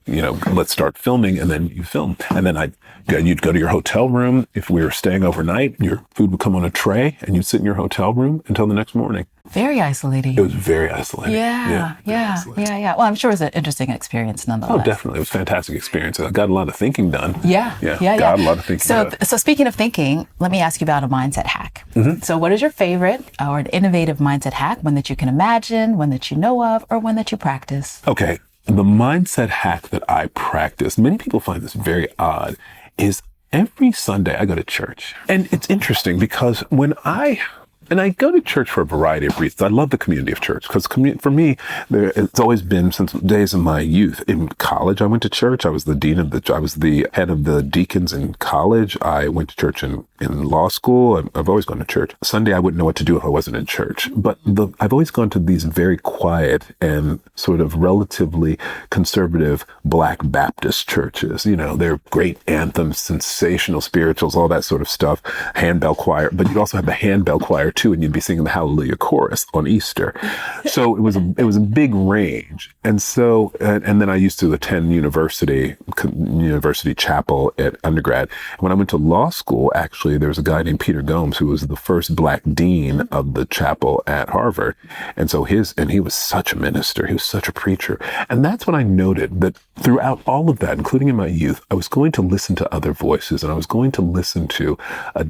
let's start filming, and then you film. And then you'd go to your hotel room. If we were staying overnight, your food would come on a tray and you'd sit in your hotel room until the next morning. Very isolating. It was very isolating. Yeah. Well, I'm sure it was an interesting experience nonetheless. Oh, definitely. It was a fantastic experience. I got a lot of thinking done. Yeah. Got a lot of thinking done. So speaking of thinking, let me ask you about a mindset hack. Mm-hmm. So what is your favorite or an innovative mindset hack, one that you can imagine, one that you know of, or one that you practice? Okay. The mindset hack that I practice, many people find this very odd, is every Sunday I go to church. And it's interesting because when I go to church for a variety of reasons. I love the community of church because for me, it's always been since the days of my youth. In college, I went to church. I was the head of the deacons in college. I went to church in law school. I've always gone to church. Sunday, I wouldn't know what to do if I wasn't in church. But I've always gone to these very quiet and sort of relatively conservative Black Baptist churches. They're great anthems, sensational spirituals, all that sort of stuff, handbell choir. But you'd also have the handbell choir too, and you'd be singing the Hallelujah chorus on Easter. So it was a big range. And so, and then I used to attend university chapel at undergrad. When I went to law school, actually, there was a guy named Peter Gomes who was the first Black dean of the chapel at Harvard. And so he was such a minister. He was such a preacher. And that's when I noted that throughout all of that, including in my youth, I was going to listen to other voices and I was going to listen to a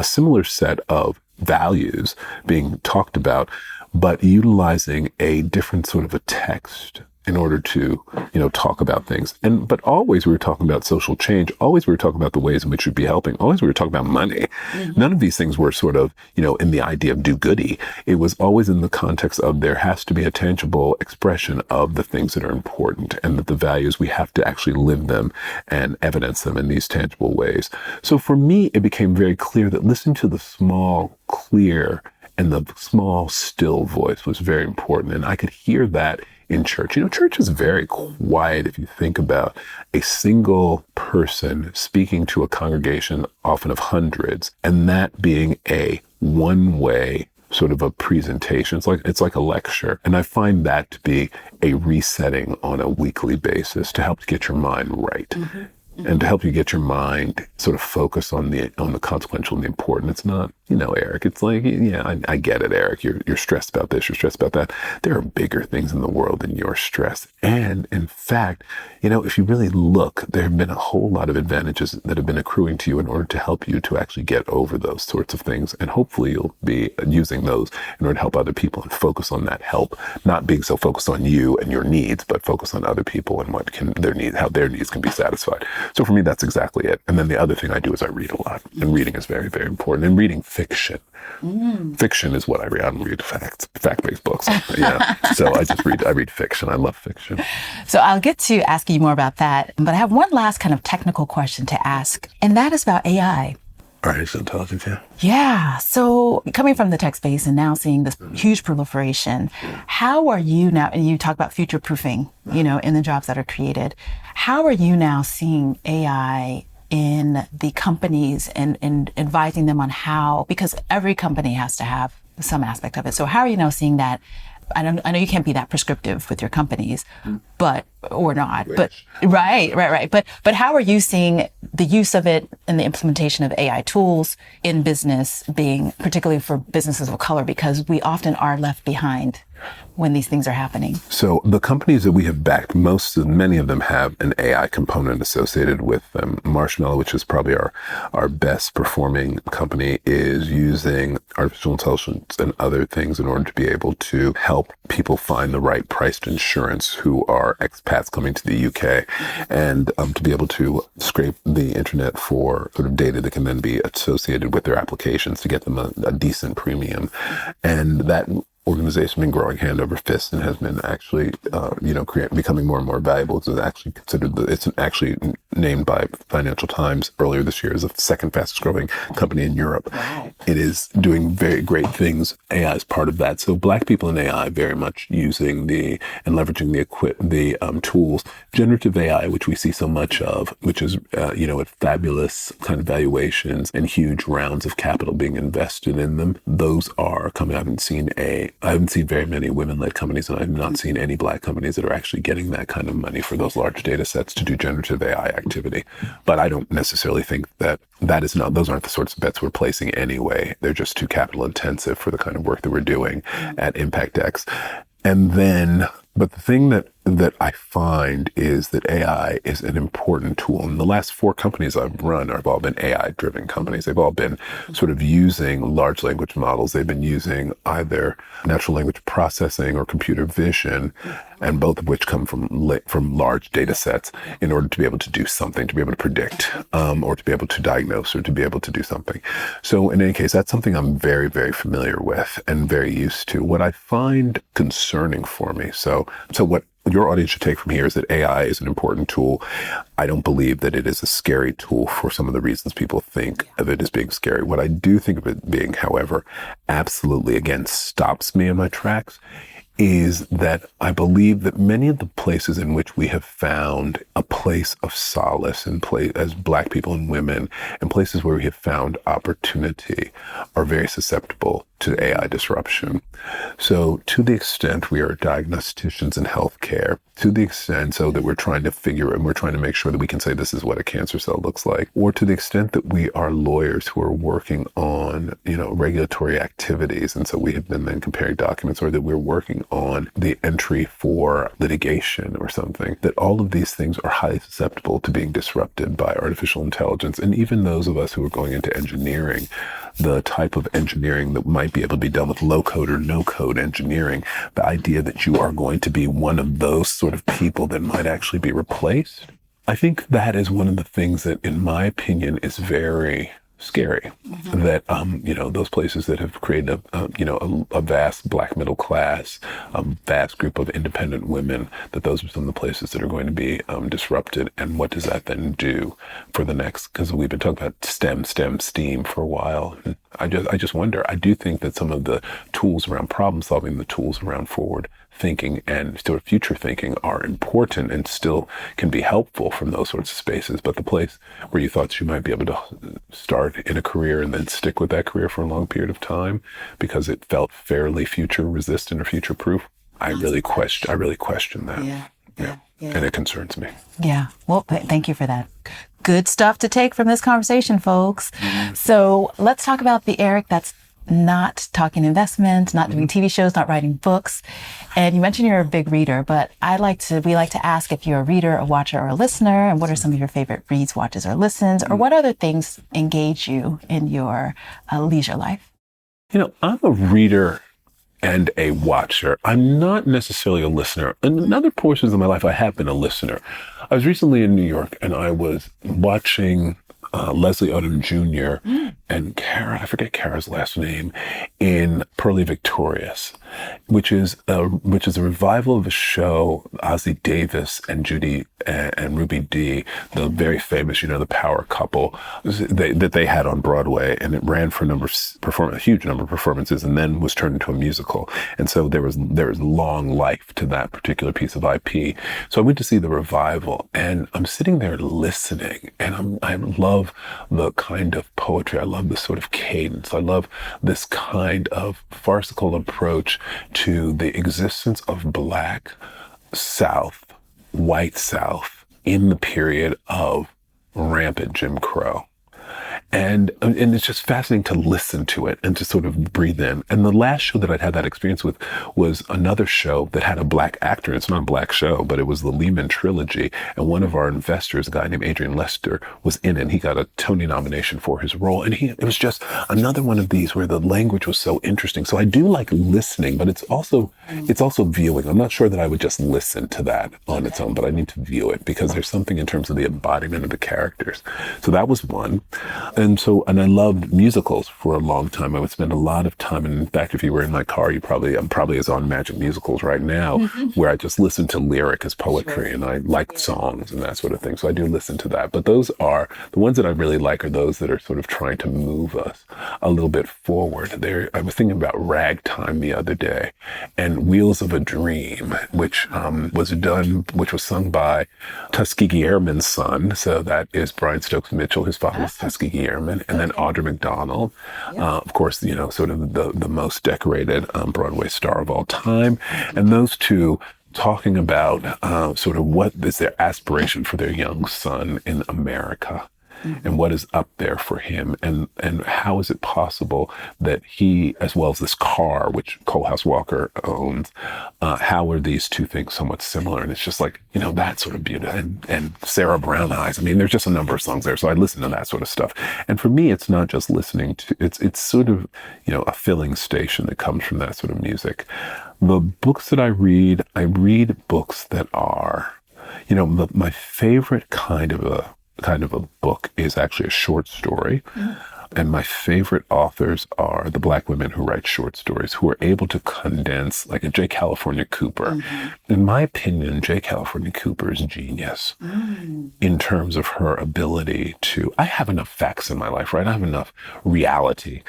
similar set of values being talked about, but utilizing a different sort of a text in order to, talk about things. But always we were talking about social change. Always we were talking about the ways in which we'd be helping. Always we were talking about money. Mm-hmm. None of these things were sort of, in the idea of do-goody. It was always in the context of there has to be a tangible expression of the things that are important and that the values, we have to actually live them and evidence them in these tangible ways. So for me, it became very clear that listening to the small, clear, and the small, still voice was very important. And I could hear that in church. Church is very quiet if you think about a single person speaking to a congregation, often of hundreds, and that being a one-way sort of a presentation. It's like a lecture. And I find that to be a resetting on a weekly basis to help to get your mind right. Mm-hmm. And to help you get your mind sort of focus on the consequential and the important. It's not, Eric, it's like, I get it, Eric. You're stressed about this, you're stressed about that. There are bigger things in the world than your stress. And in fact, if you really look, there have been a whole lot of advantages that have been accruing to you in order to help you to actually get over those sorts of things. And hopefully you'll be using those in order to help other people and focus on that help, not being so focused on you and your needs, but focus on other people and how their needs can be satisfied. So for me, that's exactly it. And then the other thing I do is I read a lot. And reading is very, very important. And reading fiction. Fiction is what I read. I don't read fact-based books. So I read fiction. I love fiction. So I'll get to asking you more about that. But I have one last kind of technical question to ask. And that is about AI. Artificial intelligence, yeah. Yeah. So coming from the tech space and now seeing this huge proliferation, how are you now, and you talk about future proofing, in the jobs that are created, how are you now seeing AI in the companies and advising them on how, because every company has to have some aspect of it. So how are you now seeing that? I know you can't be that prescriptive with your companies, or not, but right. But how are you seeing the use of it and the implementation of AI tools in business, being particularly for businesses of color, because we often are left behind when these things are happening? So the companies that we have backed, many of them have an AI component associated with them. Marshmallow, which is probably our best performing company, is using artificial intelligence and other things in order to be able to help people find the right priced insurance who are expats coming to the UK, and to be able to scrape the internet for sort of data that can then be associated with their applications to get them a decent premium. And that organization been growing hand over fist and has been actually, becoming more and more valuable. It's actually considered, it's actually named by Financial Times earlier this year as the second fastest growing company in Europe. Wow. It is doing very great things. AI is part of that. So Black people in AI very much using and leveraging the tools. Generative AI, which we see so much of, which is, with fabulous kind of valuations and huge rounds of capital being invested in them. Those are coming. I haven't seen very many women-led companies, and I've not seen any Black companies that are actually getting that kind of money for those large data sets to do generative AI activity. But I don't necessarily think those aren't the sorts of bets we're placing anyway. They're just too capital intensive for the kind of work that we're doing at ImpactX. But the thing that I find is that AI is an important tool. And the last 4 companies I've run have all been AI-driven companies. They've all been sort of using large language models. They've been using either natural language processing or computer vision, and both of which come from large data sets in order to be able to do something, to be able to predict, or to be able to diagnose, or to be able to do something. So in any case, that's something I'm very, very familiar with and very used to. What I find concerning for me, so what your audience should take from here is that AI is an important tool. I don't believe that it is a scary tool for some of the reasons people think of it as being scary. What I do think of it being, however, absolutely, again, stops me in my tracks, is that I believe that many of the places in which we have found a place of solace as Black people and women, and places where we have found opportunity, are very susceptible to AI disruption. So to the extent we are diagnosticians in healthcare, to the extent so that we're trying to make sure that we can say this is what a cancer cell looks like, or to the extent that we are lawyers who are working on, regulatory activities, and so we have been then comparing documents, or that we're working on the entry for litigation or something, that all of these things are highly susceptible to being disrupted by artificial intelligence. And even those of us who are going into engineering, the type of engineering that might be able to be done with low-code or no-code engineering, the idea that you are going to be one of those sort of people that might actually be replaced, I think that is one of the things that, in my opinion, is very scary. Mm-hmm. That, those places that have created a vast Black middle class, a vast group of independent women, that those are some of the places that are going to be disrupted. And what does that then do for the next? Because we've been talking about STEM for a while. And I just wonder. I do think that some of the tools around problem solving, the tools around forward thinking and still future thinking are important and still can be helpful from those sorts of spaces. But the place where you thought you might be able to start in a career and then stick with that career for a long period of time because it felt fairly future resistant or future proof, I really question that. Yeah. And it concerns me. Yeah. Well, thank you for that. Good stuff to take from this conversation, folks. Mm-hmm. So let's talk about the Eric that's not talking investment, not doing TV shows, not writing books. And you mentioned you're a big reader, but we like to ask if you're a reader, a watcher, or a listener, and what are some of your favorite reads, watches, or listens, or what other things engage you in your leisure life? I'm a reader and a watcher. I'm not necessarily a listener. In other portions of my life, I have been a listener. I was recently in New York and I was watching Leslie Odom Jr. and Kara, I forget Kara's last name, in Pearly Victorious, which is a revival of a show Ossie Davis and Judy and Ruby Dee, the very famous, the power couple that they had on Broadway, and it ran for a huge number of performances, and then was turned into a musical. And so there was long life to that particular piece of IP. So I went to see the revival, and I'm sitting there listening, and I love the kind of poetry. I love this sort of cadence. I love this kind of farcical approach to the existence of Black South, white South in the period of rampant Jim Crow. And it's just fascinating to listen to it and to sort of breathe in. And the last show that I'd had that experience with was another show that had a Black actor. It's not a Black show, but it was the Lehman Trilogy. And one of our investors, a guy named Adrian Lester, was in it. And he got a Tony nomination for his role. And it was just another one of these where the language was so interesting. So I do like listening, but it's also viewing. I'm not sure that I would just listen to that on its own, but I need to view it because there's something in terms of the embodiment of the characters. So that was one. And I loved musicals for a long time. I would spend a lot of time, and in fact, if you were in my car, I'm probably is on Magic Musicals right now, where I just listen to lyric as poetry, and I like songs and that sort of thing. So I do listen to that. But those are, the ones that I really like are those that are sort of trying to move us a little bit forward. I was thinking about Ragtime the other day, and Wheels of a Dream, which was sung by Tuskegee Airman's son. So that is Brian Stokes Mitchell. His father was Tuskegee Airman, and then Audra McDonald, of course, sort of the most decorated Broadway star of all time. And those two talking about sort of what is their aspiration for their young son in America. And what is up there for him, and how is it possible that he, as well as this car, which Coalhouse Walker owns, how are these two things somewhat similar? And it's just like, that sort of beauty, and Sarah Brown Eyes. I mean, there's just a number of songs there. So I listen to that sort of stuff. And for me, it's not just listening to, it's sort of, a filling station that comes from that sort of music. The books that I read books that are, my favorite kind of a book is actually a short story. And my favorite authors are the Black women who write short stories, who are able to condense, like a J. California Cooper. In my opinion, J. California Cooper is genius in terms of her ability to, I have enough facts in my life, right? I have enough reality,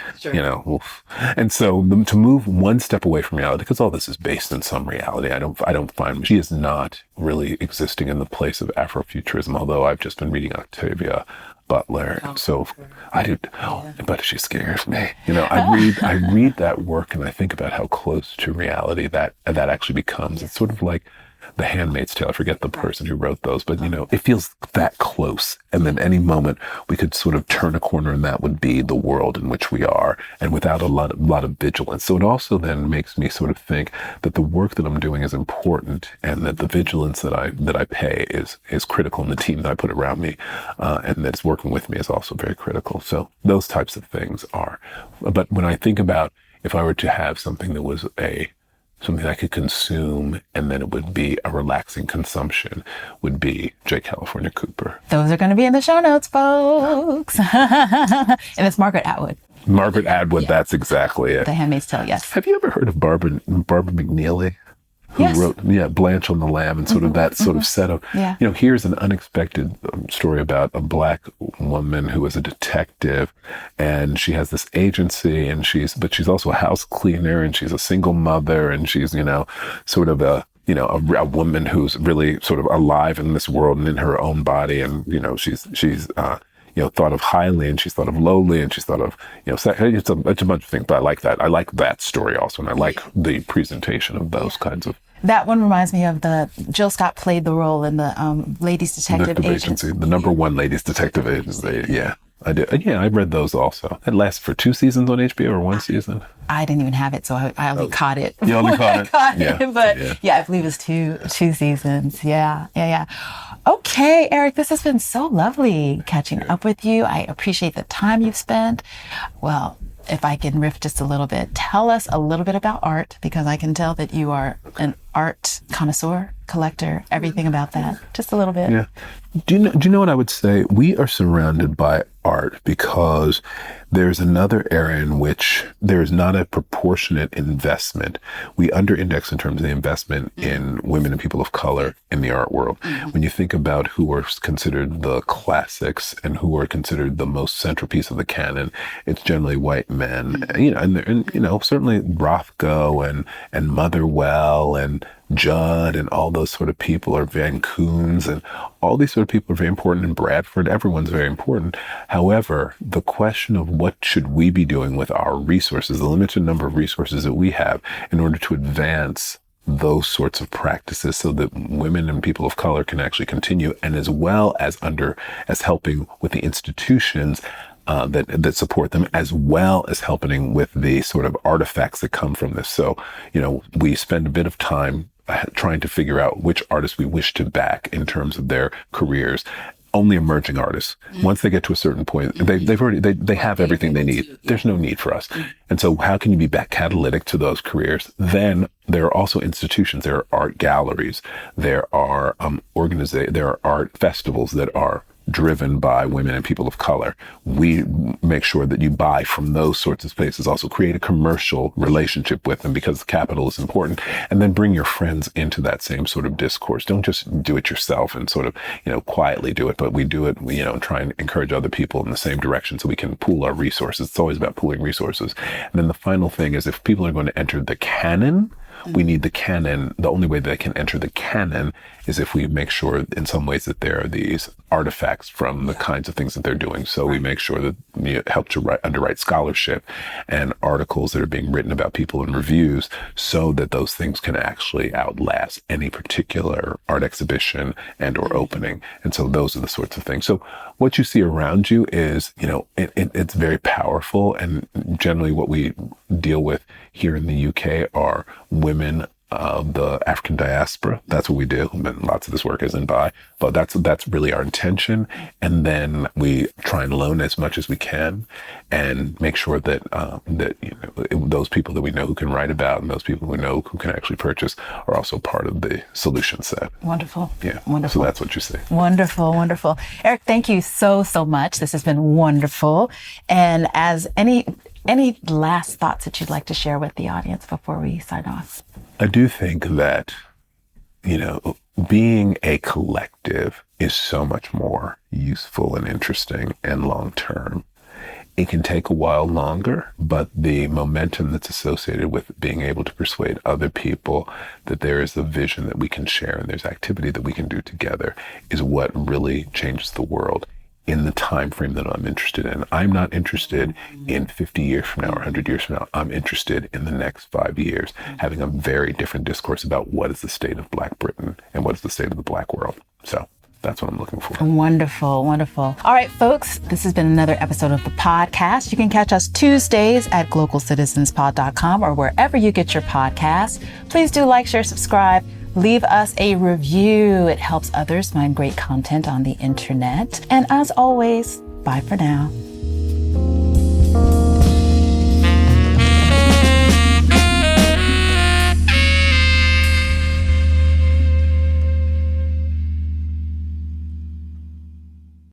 And so to move one step away from reality, because all this is based in some reality, I don't find, she is not really existing in the place of Afrofuturism, although I've just been reading Octavia Butler. So I do, but she scares me. I read that work and I think about how close to reality that actually becomes. It's sort of like The Handmaid's Tale. I forget the person who wrote those, but it feels that close. And then any moment we could sort of turn a corner, and that would be the world in which we are, and without a lot of vigilance. So it also then makes me sort of think that the work that I'm doing is important, and that the vigilance that I pay is critical, and the team that I put around me and that's working with me is also very critical. So those types of things are. But when I think about if I were to have something that was something I could consume, and then it would be a relaxing consumption, would be J. California Cooper. Those are going to be in the show notes, folks. And it's Margaret Atwood. Margaret Atwood, that's exactly it. The Handmaid's Tale, yes. Have you ever heard of Barbara McNeely? Who wrote Blanche on the Lamb, and sort of that sort of setup. Here's an unexpected story about a Black woman who is a detective, and she has this agency, and she's also a house cleaner, and she's a single mother, and she's sort of a woman who's really sort of alive in this world and in her own body, and she's thought of highly, and she's thought of lowly, and she's thought of, it's a bunch of things, but I like that. I like that story also, and I like the presentation of those kinds of. That one reminds me of Jill Scott played the role in the Ladies Detective Agency. The number one Ladies Detective Agency. Yeah, I did. Yeah, I read those also. It lasted for 2 seasons on HBO or 1 season. I didn't even have it, so I only caught it. You only caught it? But I believe it was two seasons. Yeah. Okay, Eric, this has been so lovely catching up with you. I appreciate the time you've spent. Well, if I can riff just a little bit, tell us a little bit about art, because I can tell that you are an art connoisseur. collector, everything about that. Just a little bit. Yeah. Do you know what I would say? We are surrounded by art because there's another area in which there is not a proportionate investment. We under-index in terms of the investment in women and people of color in the art world. When you think about who are considered the classics and who are considered the most central piece of the canon, it's generally white men. And certainly Rothko and Motherwell and Judd and all those sort of people are Van Koons, and all these sort of people are very important. In Bradford, everyone's very important. However, the question of what should we be doing with our resources, the limited number of resources that we have in order to advance those sorts of practices so that women and people of color can actually continue, and as well as helping with the institutions that support them, as well as helping with the sort of artifacts that come from this. So, we spend a bit of time trying to figure out which artists we wish to back in terms of their careers. Only emerging artists. Once they get to a certain point, they have everything they need. There's no need for us. And so how can you be back catalytic to those careers? Then there are also institutions. There are art galleries. There are there are art festivals that are driven by women and people of color. We make sure that you buy from those sorts of spaces, also create a commercial relationship with them because capital is important, and then bring your friends into that same sort of discourse. Don't just do it yourself and sort of, quietly do it, but we do it, and try and encourage other people in the same direction so we can pool our resources. It's always about pooling resources. And then the final thing is, if people are going to enter the canon, we need the canon. The only way they can enter the canon is if we make sure in some ways that there are these artifacts from the kinds of things that they're doing. So we make sure that we help to underwrite scholarship and articles that are being written about people in reviews so that those things can actually outlast any particular art exhibition and or opening. And so those are the sorts of things. So what you see around you is, it's very powerful. And generally what we deal with here in the UK are women of the African diaspora. That's what we do. And lots of this work isn't by, but that's really our intention. And then we try and loan as much as we can and make sure that those people that we know who can write about and those people we know who can actually purchase are also part of the solution set. Wonderful. Yeah. Wonderful. So that's what you see. Wonderful. Wonderful. Eric, thank you so much. This has been wonderful. And as any last thoughts that you'd like to share with the audience before we sign off? I do think that, being a collective is so much more useful and interesting and long-term. It can take a while longer, but the momentum that's associated with being able to persuade other people that there is a vision that we can share and there's activity that we can do together is what really changes the world in the time frame that I'm interested in. I'm not interested in 50 years from now or 100 years from now. I'm interested in the next 5 years, having a very different discourse about what is the state of Black Britain and what is the state of the Black world. So that's what I'm looking for. Wonderful, wonderful. All right, folks, this has been another episode of the podcast. You can catch us Tuesdays at glocalcitizenspod.com or wherever you get your podcasts. Please do like, share, subscribe. Leave us a review. It helps others find great content on the internet. And as always, bye for now.